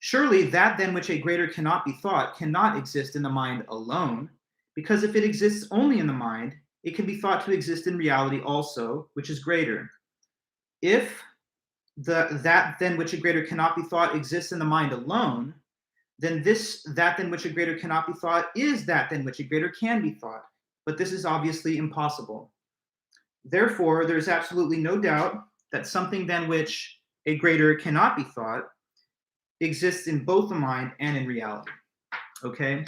Surely that than which a greater cannot be thought cannot exist in the mind alone, because if it exists only in the mind, it can be thought to exist in reality also, which is greater. If that than which a greater cannot be thought exists in the mind alone, then that than which a greater cannot be thought is that than which a greater can be thought. But this is obviously impossible. Therefore, there is absolutely no doubt that something than which a greater cannot be thought exists in both the mind and in reality. Okay?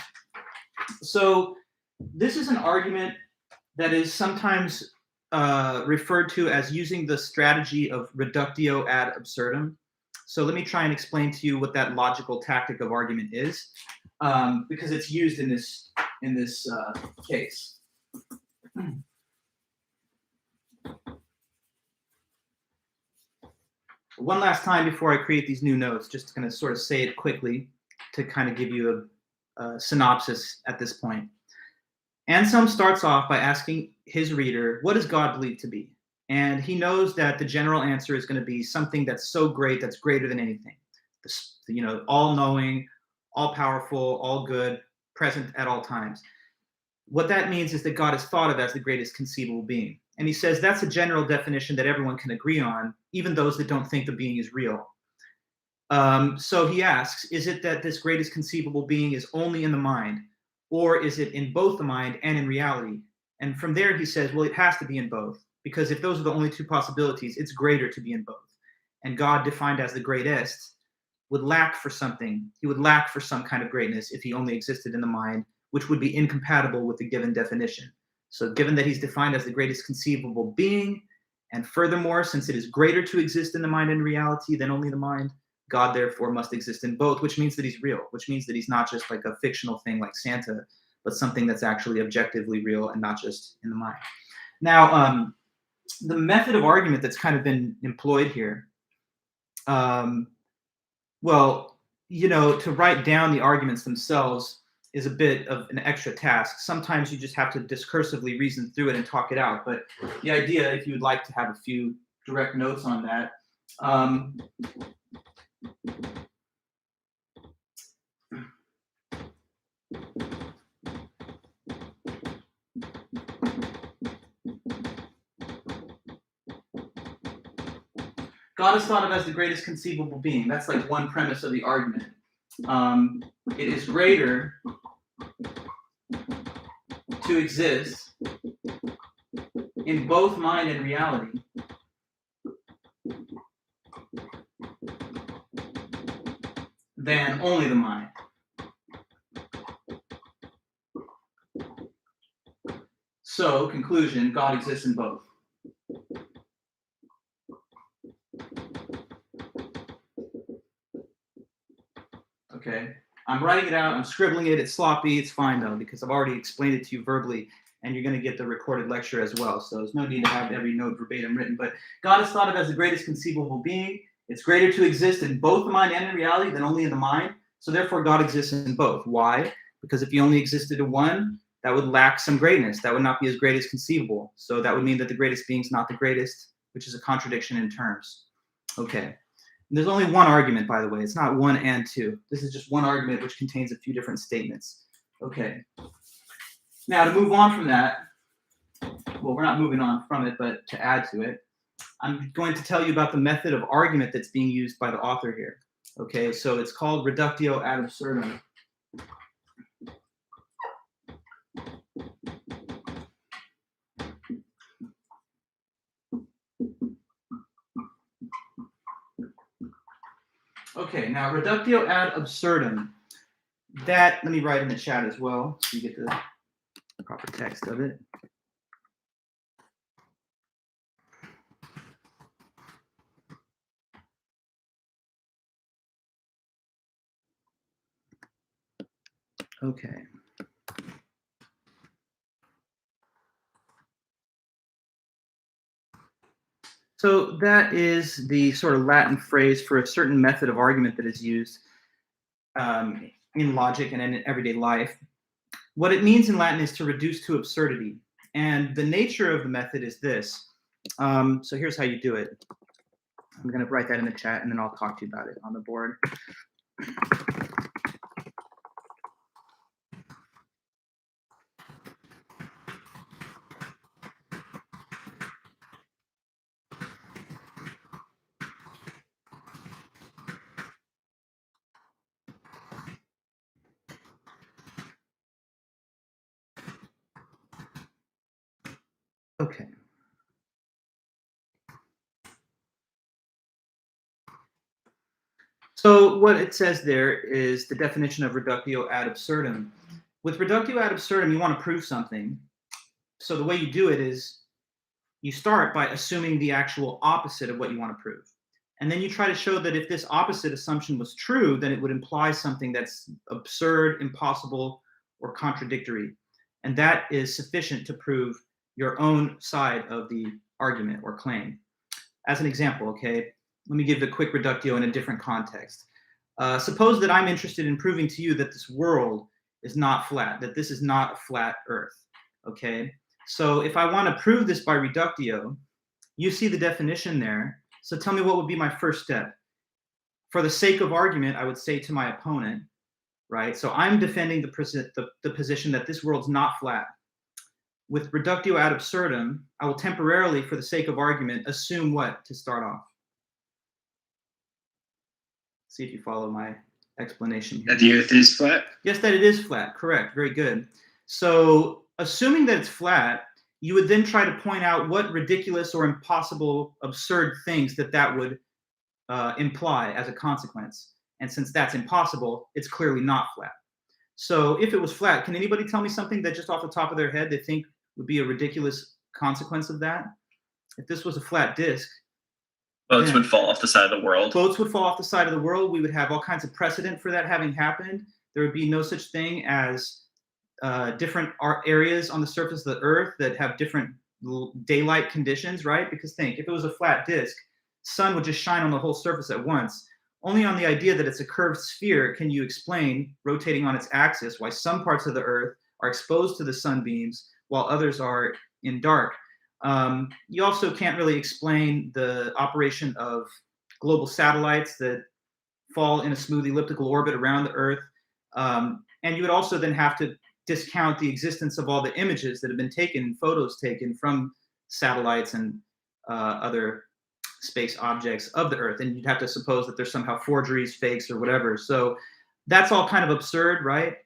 So this is an argument that is sometimes referred to as using the strategy of reductio ad absurdum. So let me try and explain to you what that logical tactic of argument is, because it's used in this case. One last time before I create these new notes, just going to sort of say it quickly to kind of give you a synopsis at this point. Anselm starts off by asking his reader, what does God believe to be? And he knows that the general answer is going to be something that's so great, that's greater than anything. All-knowing, all-powerful, all-good, present at all times. What that means is that God is thought of as the greatest conceivable being. And he says that's a general definition that everyone can agree on, even those that don't think the being is real. So he asks, is it that this greatest conceivable being is only in the mind, or is it in both the mind and in reality? And from there he says, well, it has to be in both, because if those are the only two possibilities, it's greater to be in both. And God, defined as the greatest, would lack for something. He would lack for some kind of greatness if he only existed in the mind, which would be incompatible with the given definition. So given that he's defined as the greatest conceivable being, and furthermore, since it is greater to exist in the mind and reality than only the mind, God therefore must exist in both, which means that he's real, which means that he's not just like a fictional thing like Santa, but something that's actually objectively real and not just in the mind. Now, the method of argument that's kind of been employed here, well, to write down the arguments themselves is a bit of an extra task. Sometimes you just have to discursively reason through it and talk it out. But the idea, if you would like to have a few direct notes on that, God is thought of as the greatest conceivable being. That's like one premise of the argument. It is greater to exist in both mind and reality than only the mind. So, conclusion, God exists in both. Okay, I'm writing it out, I'm scribbling it, it's sloppy, it's fine though, because I've already explained it to you verbally, and you're going to get the recorded lecture as well, so there's no need to have every note verbatim written, but God is thought of as the greatest conceivable being. It's greater to exist in both the mind and in reality than only in the mind, so therefore God exists in both. Why? Because if he only existed in one, that would lack some greatness, that would not be as great as conceivable, so that would mean that the greatest being is not the greatest, which is a contradiction in terms. Okay. And there's only one argument, by the way. It's not one and two. This is just one argument which contains a few different statements. Okay. Now, to move on from that, well, we're not moving on from it, but to add to it, I'm going to tell you about the method of argument that's being used by the author here. Okay, so it's called reductio ad absurdum. Okay, now reductio ad absurdum. That, let me write in the chat as well, so you get the proper text of it. Okay. So that is the sort of Latin phrase for a certain method of argument that is used in logic and in everyday life. What it means in Latin is to reduce to absurdity. And the nature of the method is this. So here's how you do it. I'm going to write that in the chat, and then I'll talk to you about it on the board. Okay. So what it says there is the definition of reductio ad absurdum. With reductio ad absurdum, you want to prove something. So the way you do it is you start by assuming the actual opposite of what you want to prove. And then you try to show that if this opposite assumption was true, then it would imply something that's absurd, impossible, or contradictory. And that is sufficient to prove your own side of the argument or claim. As an example, okay, let me give the quick reductio in a different context. Suppose that I'm interested in proving to you that this world is not flat, that this is not a flat Earth, okay? So if I want to prove this by reductio, you see the definition there. So tell me what would be my first step. For the sake of argument, I would say to my opponent, right? So I'm defending the position that this world's not flat. With reductio ad absurdum, I will temporarily, for the sake of argument, assume what to start off? See if you follow my explanation here. That the Earth is flat. Yes, that it is flat. Correct. Very good. So assuming that it's flat, you would then try to point out what ridiculous or impossible, absurd things that would imply as a consequence. And since that's impossible, it's clearly not flat. So if it was flat, can anybody tell me something that just off the top of their head they think would be a ridiculous consequence of that? If this was a flat disk, Boats would fall off the side of the world. boats would fall off the side of the world. We would have all kinds of precedent for that having happened. There would be no such thing as different areas on the surface of the Earth that have different daylight conditions, right? Because think, if it was a flat disk, sun would just shine on the whole surface at once. Only on the idea that it's a curved sphere can you explain, rotating on its axis, why some parts of the Earth are exposed to the sunbeams while others are in dark. You also can't really explain the operation of global satellites that fall in a smooth elliptical orbit around the Earth. And you would also then have to discount the existence of all the images that have been taken, photos taken from satellites and other space objects of the Earth. And you'd have to suppose that there's somehow forgeries, fakes, or whatever. So that's all kind of absurd, right?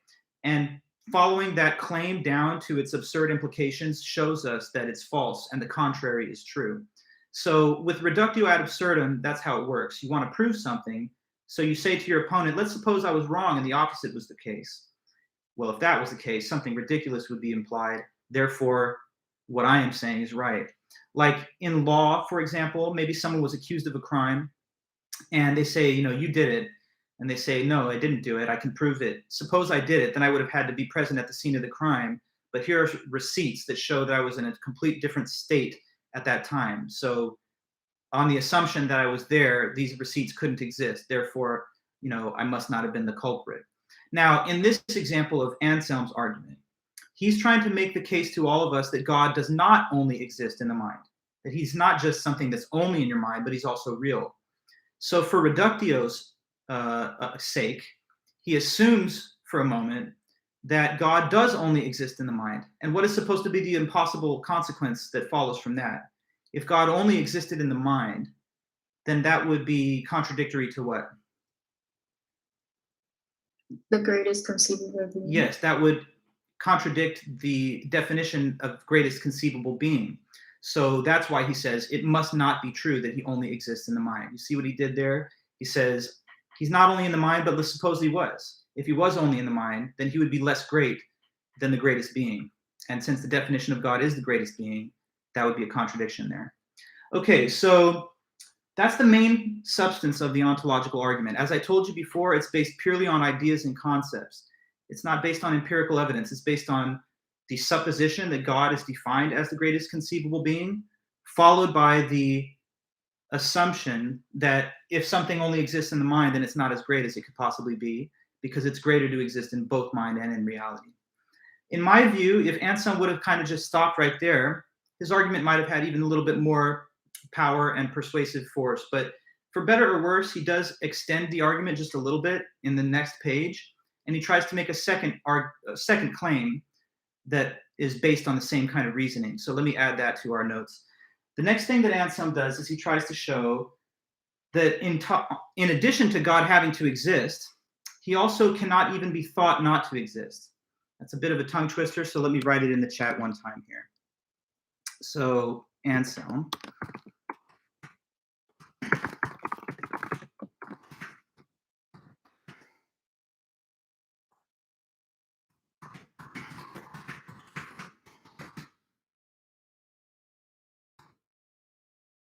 And following that claim down to its absurd implications shows us that it's false and the contrary is true. So with reductio ad absurdum, that's how it works. You want to prove something, so you say to your opponent, let's suppose I was wrong and the opposite was the case. Well, if that was the case, something ridiculous would be implied. Therefore, what I am saying is right. Like in law, for example, maybe someone was accused of a crime and they say, you did it. And they say, no, I didn't do it. I can prove it. Suppose I did it, then I would have had to be present at the scene of the crime. But here are receipts that show that I was in a complete different state at that time. So on the assumption that I was there, these receipts couldn't exist. Therefore, I must not have been the culprit. Now, in this example of Anselm's argument, he's trying to make the case to all of us that God does not only exist in the mind, that he's not just something that's only in your mind, but he's also real. So for reductio's sake, he assumes for a moment that God does only exist in the mind. And what is supposed to be the impossible consequence that follows from that? If God only existed in the mind, then that would be contradictory to what? The greatest conceivable being. Yes, that would contradict the definition of greatest conceivable being. So that's why he says it must not be true that he only exists in the mind. You see what he did there? He says he's not only in the mind, but let's suppose he was. If he was only in the mind, then he would be less great than the greatest being. And since the definition of God is the greatest being, that would be a contradiction there. Okay, so that's the main substance of the ontological argument. As I told you before, it's based purely on ideas and concepts. It's not based on empirical evidence. It's based on the supposition that God is defined as the greatest conceivable being, followed by the assumption that if something only exists in the mind, then it's not as great as it could possibly be, because it's greater to exist in both mind and in reality. In my view, if Anselm would have kind of just stopped right there, his argument might have had even a little bit more power and persuasive force. But for better or worse, he does extend the argument just a little bit in the next page, and he tries to make a second claim that is based on the same kind of reasoning. So let me add that to our notes. The next thing that Anselm does is he tries to show that in addition to God having to exist, he also cannot even be thought not to exist. That's a bit of a tongue twister, so let me write it in the chat one time here. So Anselm.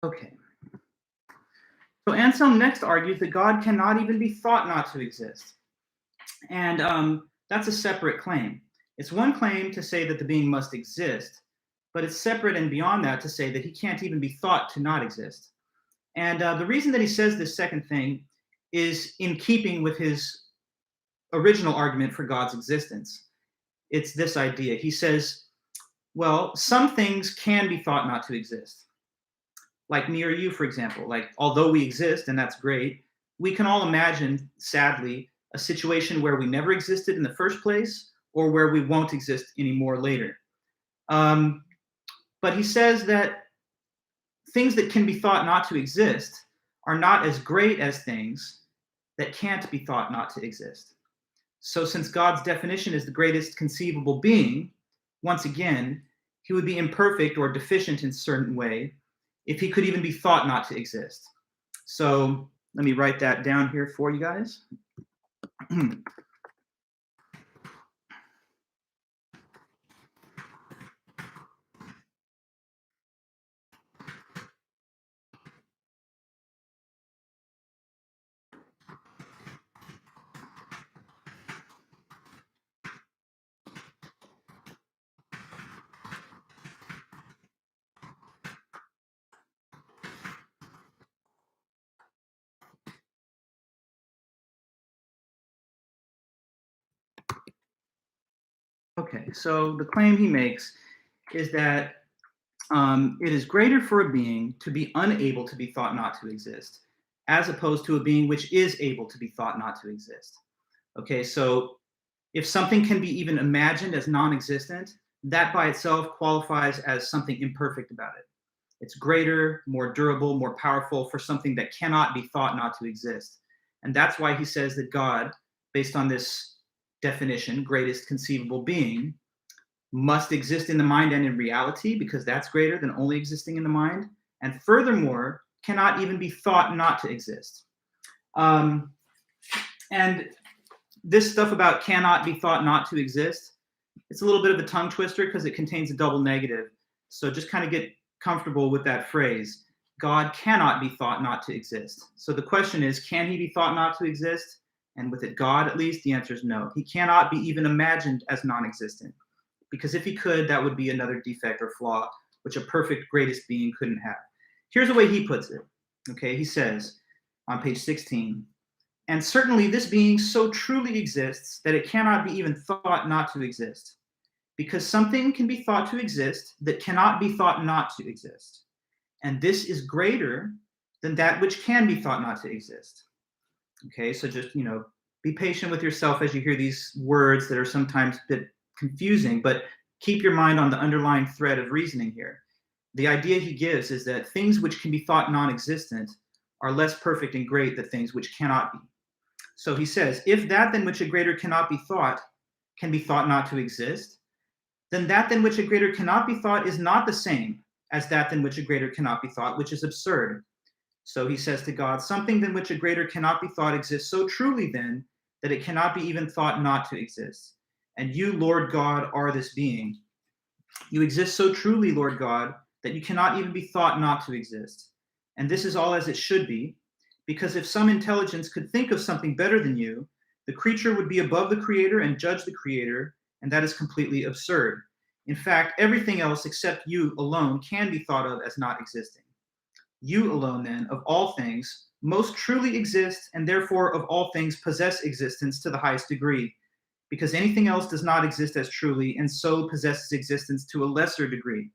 Okay. So Anselm next argues that God cannot even be thought not to exist. And that's a separate claim. It's one claim to say that the being must exist, but it's separate and beyond that to say that he can't even be thought to not exist. And the reason that he says this second thing is in keeping with his original argument for God's existence. It's this idea. He says, well, some things can be thought not to exist. Like me or you, for example. Like, although we exist, and that's great, we can all imagine, sadly, a situation where we never existed in the first place or where we won't exist anymore later. But he says that things that can be thought not to exist are not as great as things that can't be thought not to exist. So since God's definition is the greatest conceivable being, once again, he would be imperfect or deficient in a certain way if he could even be thought not to exist. So let me write that down here for you guys. Okay, so the claim he makes is that it is greater for a being to be unable to be thought not to exist, as opposed to a being which is able to be thought not to exist. Okay, so if something can be even imagined as non-existent, that by itself qualifies as something imperfect about it. It's greater, more durable, more powerful for something that cannot be thought not to exist. And that's why he says that God, based on this definition, greatest conceivable being, must exist in the mind and in reality, because that's greater than only existing in the mind, and furthermore, cannot even be thought not to exist. And this stuff about cannot be thought not to exist, it's a little bit of a tongue twister because it contains a double negative. So just kind of get comfortable with that phrase. God cannot be thought not to exist. So the question is, can he be thought not to exist? And with it, God, at least, the answer is no. He cannot be even imagined as non-existent. Because if he could, that would be another defect or flaw, which a perfect greatest being couldn't have. Here's the way he puts it. Okay, he says on page 16, and certainly this being so truly exists that it cannot be even thought not to exist. Because something can be thought to exist that cannot be thought not to exist. And this is greater than that which can be thought not to exist. Okay, so just, be patient with yourself as you hear these words that are sometimes a bit confusing, but keep your mind on the underlying thread of reasoning here. The idea he gives is that things which can be thought non-existent are less perfect and great than things which cannot be. So he says, if that than which a greater cannot be thought can be thought not to exist, then that than which a greater cannot be thought is not the same as that than which a greater cannot be thought, which is absurd. So he says to God, something than which a greater cannot be thought exists so truly then that it cannot be even thought not to exist. And you, Lord God, are this being. You exist so truly, Lord God, that you cannot even be thought not to exist. And this is all as it should be, because if some intelligence could think of something better than you, the creature would be above the creator and judge the creator, and that is completely absurd. In fact, everything else except you alone can be thought of as not existing. You alone, then, of all things, most truly exist, and therefore of all things possess existence to the highest degree, because anything else does not exist as truly, and so possesses existence to a lesser degree.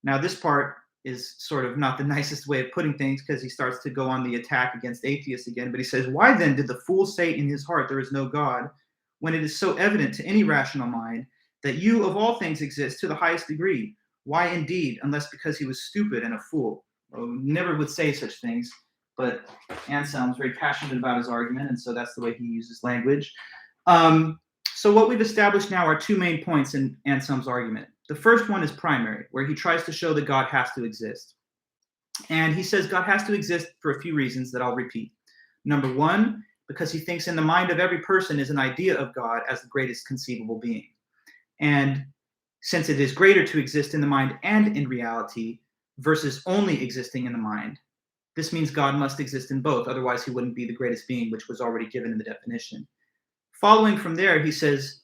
Now, this part is sort of not the nicest way of putting things, because he starts to go on the attack against atheists again. But he says, why then did the fool say in his heart there is no God, when it is so evident to any rational mind that you of all things exist to the highest degree? Why indeed, unless because he was stupid and a fool? Well, never would say such things, but Anselm's very passionate about his argument, and so that's the way he uses language. So what we've established now are two main points in Anselm's argument. The first one is primary, where he tries to show that God has to exist. And he says God has to exist for a few reasons that I'll repeat. Number one, because he thinks in the mind of every person is an idea of God as the greatest conceivable being. And since it is greater to exist in the mind and in reality versus only existing in the mind, this means God must exist in both, otherwise he wouldn't be the greatest being, which was already given in the definition. Following from there, he says,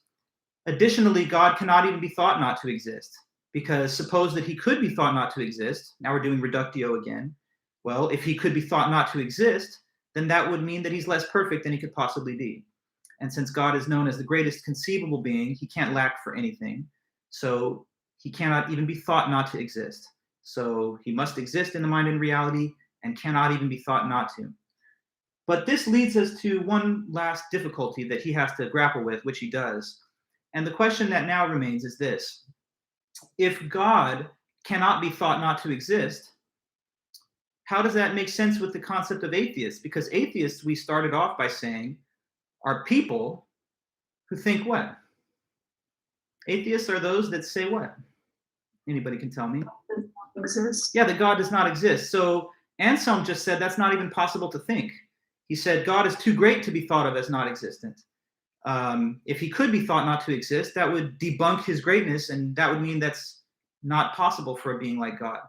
additionally, God cannot even be thought not to exist, because suppose that he could be thought not to exist. Now we're doing reductio again. Well, if he could be thought not to exist, then that would mean that he's less perfect than he could possibly be. And since God is known as the greatest conceivable being, he can't lack for anything. So he cannot even be thought not to exist. So he must exist in the mind and reality and cannot even be thought not to. But this leads us to one last difficulty that he has to grapple with, which he does. And the question that now remains is this. If God cannot be thought not to exist, how does that make sense with the concept of atheists? Because atheists, we started off by saying, are people who think what? Atheists are those that say what? Anybody can tell me? Exists. Yeah, that God does not exist. So Anselm just said that's not even possible to think. He said God is too great to be thought of as not existent. If he could be thought not to exist, that would debunk his greatness, and that would mean that's not possible for a being like God.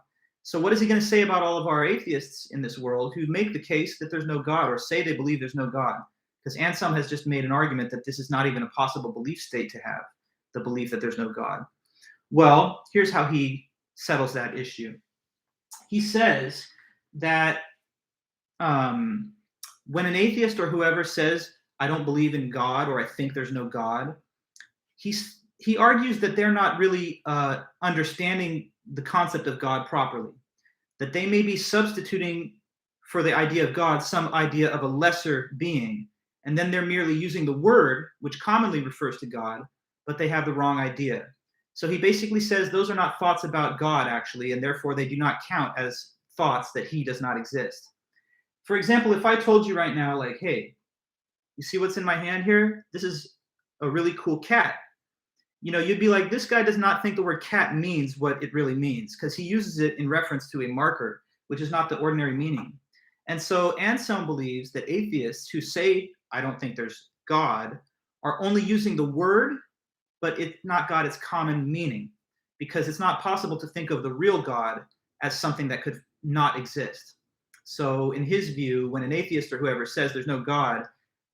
So what is he going to say about all of our atheists in this world who make the case that there's no God or say they believe there's no God? Because Anselm has just made an argument that this is not even a possible belief state to have, the belief that there's no God. Well, here's how he settles that issue. He says that when an atheist or whoever says, I don't believe in God, or I think there's no God, he argues that they're not really understanding the concept of God properly, that they may be substituting for the idea of God some idea of a lesser being, and then they're merely using the word, which commonly refers to God, but they have the wrong idea. So he basically says those are not thoughts about God, actually, and therefore they do not count as thoughts that he does not exist. For example, if I told you right now, like, hey, you see what's in my hand here? This is a really cool cat. You know, you'd be like, this guy does not think the word cat means what it really means, because he uses it in reference to a marker, which is not the ordinary meaning. And so Anselm believes that atheists who say, I don't think there's God, are only using the word, but it's not God its common meaning, because it's not possible to think of the real God as something that could not exist. So in his view, when an atheist or whoever says there's no God,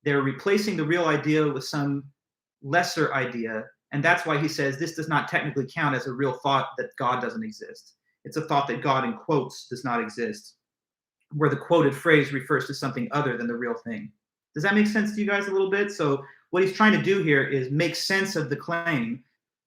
they're replacing the real idea with some lesser idea. And that's why he says this does not technically count as a real thought that God doesn't exist. It's a thought that God, in quotes, does not exist, where the quoted phrase refers to something other than the real thing. Does that make sense to you guys a little bit? So what he's trying to do here is make sense of the claim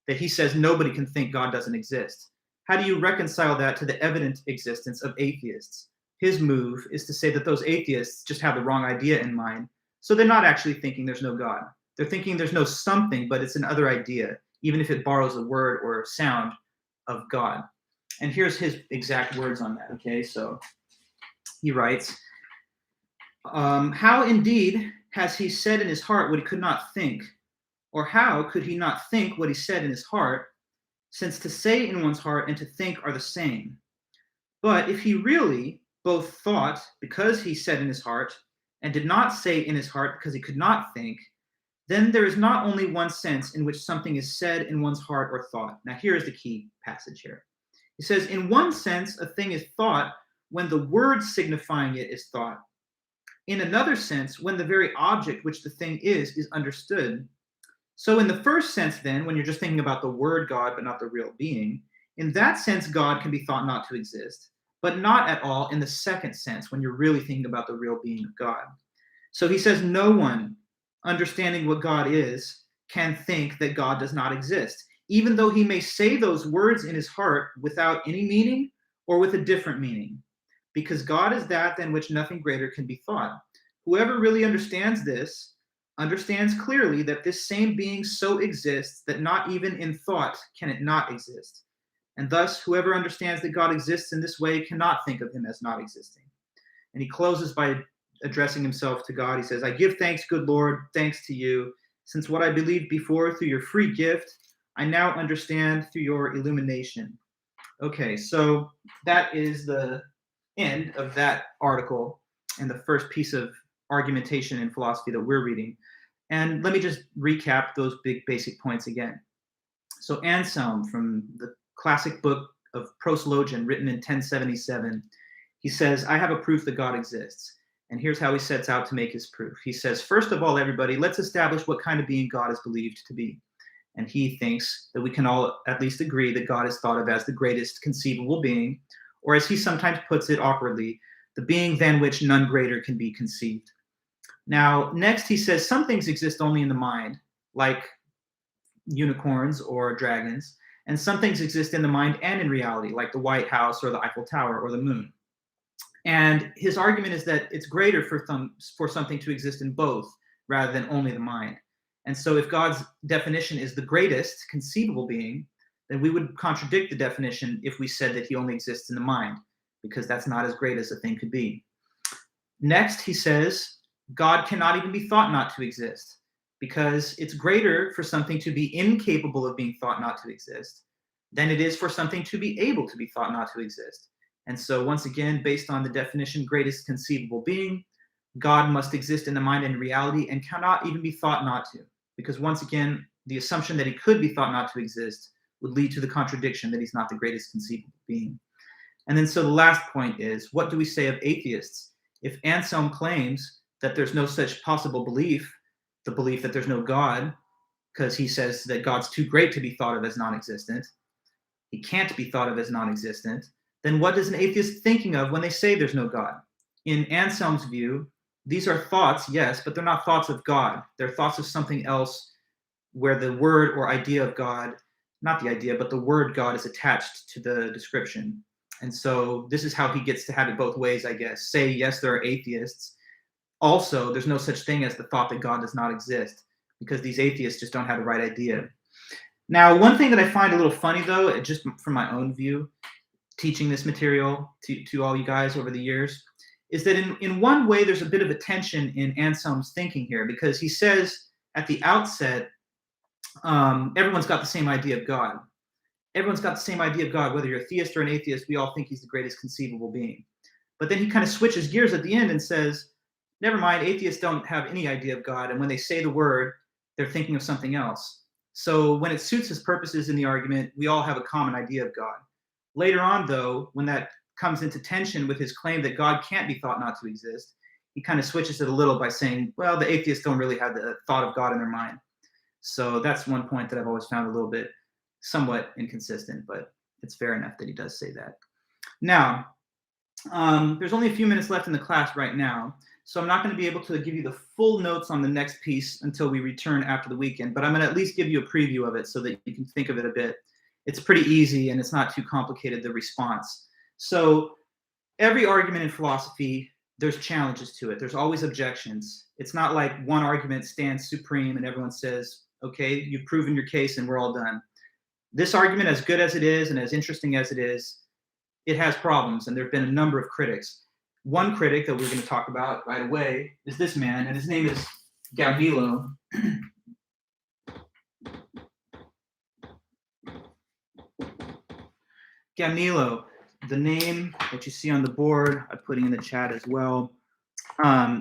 that he says nobody can think God doesn't exist. How do you reconcile that to the evident existence of atheists? His move is to say that those atheists just have the wrong idea in mind. So they're not actually thinking there's no God. They're thinking there's no something, but it's another idea, even if it borrows a word or a sound of God. And here's his exact words on that, okay? So he writes, how indeed has he said in his heart what he could not think? Or how could he not think what he said in his heart, since to say in one's heart and to think are the same? But if he really both thought because he said in his heart, and did not say in his heart because he could not think, then there is not only one sense in which something is said in one's heart or thought. Now here is the key passage here. He says, in one sense, a thing is thought when the word signifying it is thought. In another sense, when the very object which the thing is understood. So in the first sense then, when you're just thinking about the word God, but not the real being, in that sense, God can be thought not to exist, but not at all in the second sense, when you're really thinking about the real being of God. So he says, no one understanding what God is can think that God does not exist, even though he may say those words in his heart without any meaning, or with a different meaning, because God is that than which nothing greater can be thought. Whoever really understands this understands clearly that this same being so exists that not even in thought can it not exist. And thus, whoever understands that God exists in this way cannot think of him as not existing. And he closes by addressing himself to God. He says, I give thanks, good Lord, thanks to you, since what I believed before through your free gift, I now understand through your illumination. Okay, so that is the end of that article and the first piece of argumentation in philosophy that we're reading. And let me just recap those big basic points again. So Anselm, from the classic book of Proslogion, written in 1077, he says, I have a proof that God exists. And here's how he sets out to make his proof. He says, first of all, everybody, let's establish what kind of being God is believed to be. And he thinks that we can all at least agree that God is thought of as the greatest conceivable being, or as he sometimes puts it awkwardly, the being than which none greater can be conceived. Now, next he says some things exist only in the mind, like unicorns or dragons, and some things exist in the mind and in reality, like the White House or the Eiffel Tower or the moon. And his argument is that it's greater for something to exist in both rather than only the mind. And so if God's definition is the greatest conceivable being, then we would contradict the definition if we said that he only exists in the mind, because that's not as great as a thing could be. Next, he says, God cannot even be thought not to exist, because it's greater for something to be incapable of being thought not to exist than it is for something to be able to be thought not to exist. And so once again, based on the definition greatest conceivable being, God must exist in the mind and reality and cannot even be thought not to, because once again, the assumption that he could be thought not to exist would lead to the contradiction that he's not the greatest conceivable being. And then so the last point is, what do we say of atheists? If Anselm claims that there's no such possible belief, the belief that there's no God, because he says that God's too great to be thought of as non-existent, he can't be thought of as non-existent, then what is an atheist thinking of when they say there's no God? In Anselm's view, these are thoughts, yes, but they're not thoughts of God. They're thoughts of something else where the word or idea of God, not the idea, but the word God is attached to the description. And so this is how he gets to have it both ways, I guess. Say, yes, there are atheists. Also, there's no such thing as the thought that God does not exist, because these atheists just don't have the right idea. Now, one thing that I find a little funny, though, just from my own view, teaching this material to all you guys over the years, is that in one way, there's a bit of a tension in Anselm's thinking here, because he says at the outset, everyone's got the same idea of God. Everyone's got the same idea of God, whether you're a theist or an atheist, we all think he's the greatest conceivable being. But then he kind of switches gears at the end and says, never mind, atheists don't have any idea of God, and when they say the word, they're thinking of something else. So when it suits his purposes in the argument, we all have a common idea of God. Later on, though, when that comes into tension with his claim that God can't be thought not to exist, he kind of switches it a little by saying, well, the atheists don't really have the thought of God in their mind. So that's one point that I've always found a little bit somewhat inconsistent, but it's fair enough that he does say that. Now, there's only a few minutes left in the class right now, so I'm not going to be able to give you the full notes on the next piece until we return after the weekend, but I'm going to at least give you a preview of it so that you can think of it a bit. It's pretty easy and it's not too complicated, the response. So every argument in philosophy, there's challenges to it. There's always objections. It's not like one argument stands supreme and everyone says, okay, you've proven your case and we're all done. This argument, as good as it is and as interesting as it is, it has problems, and there have been a number of critics. One critic that we're going to talk about right away is this man, and his name is Gavrilo. Gavrilo, the name that you see on the board, I'm putting in the chat as well.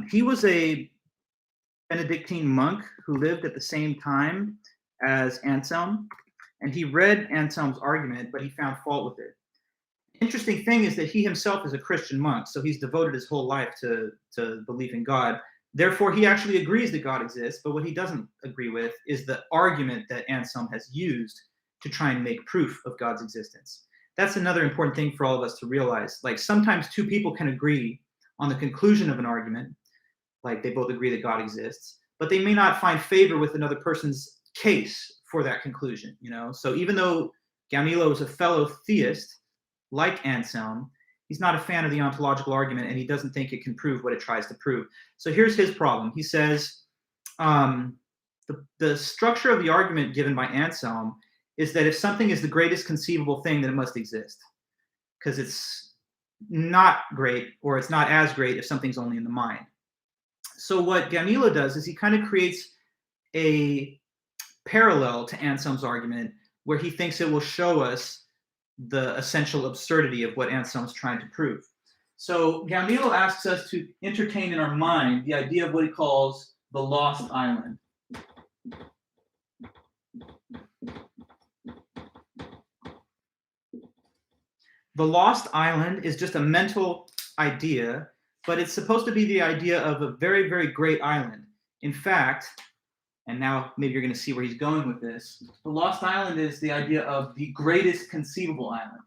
He was a Benedictine monk who lived at the same time as Anselm, and he read Anselm's argument, but he found fault with it. Interesting thing is that he himself is a Christian monk, so he's devoted his whole life to belief in God. Therefore, he actually agrees that God exists, but what he doesn't agree with is the argument that Anselm has used to try and make proof of God's existence. That's another important thing for all of us to realize. Like, sometimes two people can agree on the conclusion of an argument, like they both agree that God exists, but they may not find favor with another person's case for that conclusion, you know? So even though Gavrilo is a fellow theist, like Anselm, he's not a fan of the ontological argument, and he doesn't think it can prove what it tries to prove. So here's his problem. He says the structure of the argument given by Anselm is that if something is the greatest conceivable thing, then it must exist, because it's not great, or it's not as great if something's only in the mind. So what Gaunilo does is he kind of creates a parallel to Anselm's argument where he thinks it will show us the essential absurdity of what Anselm's trying to prove. So Gaunilo asks us to entertain in our mind the idea of what he calls the lost island. The lost island is just a mental idea, but it's supposed to be the idea of a very, very great island. In fact, and now maybe you're going to see where he's going with this, the lost island is the idea of the greatest conceivable island.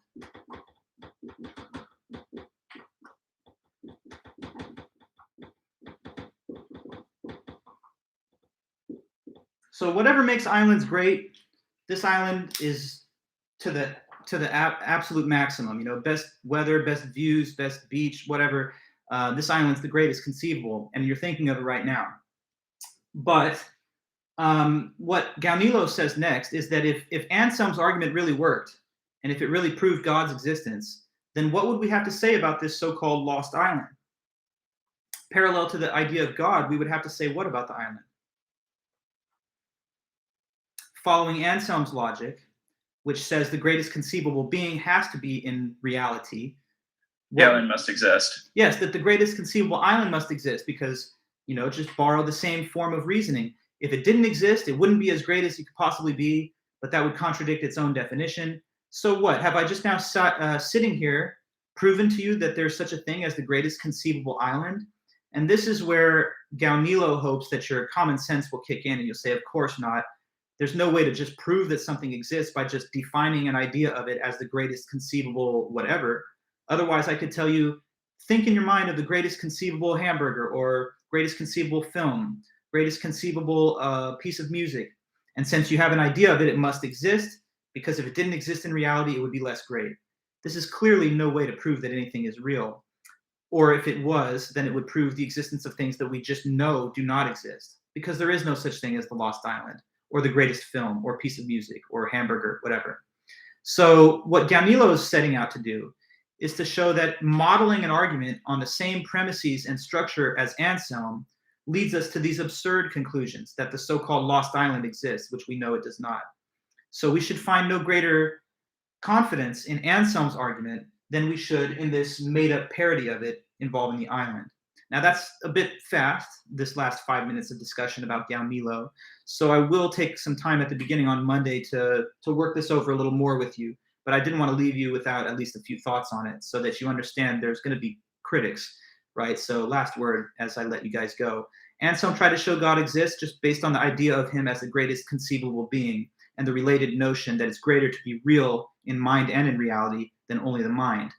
So whatever makes islands great, this island is to the absolute maximum. You know, best weather, best views, best beach, whatever. This island's the greatest conceivable, and you're thinking of it right now. But what Gaunilo says next is that if Anselm's argument really worked, and if it really proved God's existence, then what would we have to say about this so-called lost island? Parallel to the idea of God, we would have to say what about the island? Following Anselm's logic, which says the greatest conceivable being has to be in reality. The island must exist. Yes, that the greatest conceivable island must exist because, you know, just borrow the same form of reasoning. If it didn't exist, it wouldn't be as great as it could possibly be, but that would contradict its own definition. So what? Have I just now sitting here proven to you that there's such a thing as the greatest conceivable island? And this is where Gaunilo hopes that your common sense will kick in and you'll say, of course not. There's no way to just prove that something exists by just defining an idea of it as the greatest conceivable whatever. Otherwise, I could tell you, think in your mind of the greatest conceivable hamburger or greatest conceivable film, greatest conceivable piece of music. And since you have an idea of it, it must exist, because if it didn't exist in reality, it would be less great. This is clearly no way to prove that anything is real. Or if it was, then it would prove the existence of things that we just know do not exist, because there is no such thing as the lost island, or the greatest film, or piece of music, or hamburger, whatever. So what Gaunilo is setting out to do is to show that modeling an argument on the same premises and structure as Anselm leads us to these absurd conclusions that the so-called lost island exists, which we know it does not. So we should find no greater confidence in Anselm's argument than we should in this made-up parody of it involving the island. Now that's a bit fast, this last 5 minutes of discussion about Gaunilo. So I will take some time at the beginning on Monday to work this over a little more with you. But I didn't want to leave you without at least a few thoughts on it so that you understand there's going to be critics, right? So last word as I let you guys go. Anselm tried to show God exists just based on the idea of him as the greatest conceivable being and the related notion that it's greater to be real in mind and in reality than only the mind.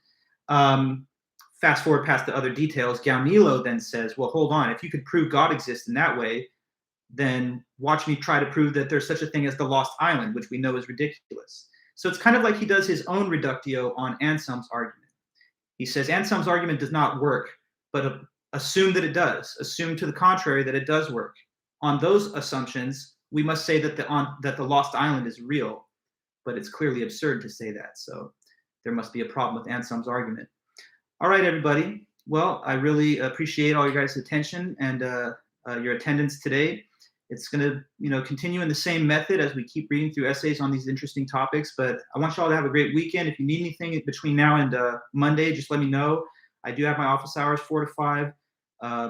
Fast forward past the other details, Gaunilo then says, well, hold on, if you could prove God exists in that way, then watch me try to prove that there's such a thing as the lost island, which we know is ridiculous. So it's kind of like he does his own reductio on Anselm's argument. He says Anselm's argument does not work, but assume that it does. Assume to the contrary that it does work. On those assumptions, we must say that the lost island is real, but it's clearly absurd to say that. So there must be a problem with Anselm's argument. All right, everybody. Well, I really appreciate all your guys' attention and your attendance today. It's going to, continue in the same method as we keep reading through essays on these interesting topics. But I want you all to have a great weekend. If you need anything between now and Monday, just let me know. I do have my office hours 4 to 5.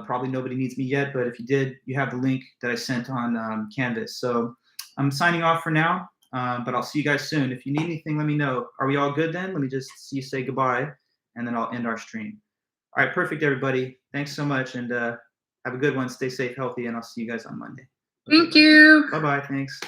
Probably nobody needs me yet, but if you did, you have the link that I sent on Canvas. So I'm signing off for now, but I'll see you guys soon. If you need anything, let me know. Are we all good then? Let me just see you say goodbye, and then I'll end our stream. All right, perfect, everybody. Thanks so much, and have a good one. Stay safe, healthy, and I'll see you guys on Monday. Thank you. Bye-bye. Thanks.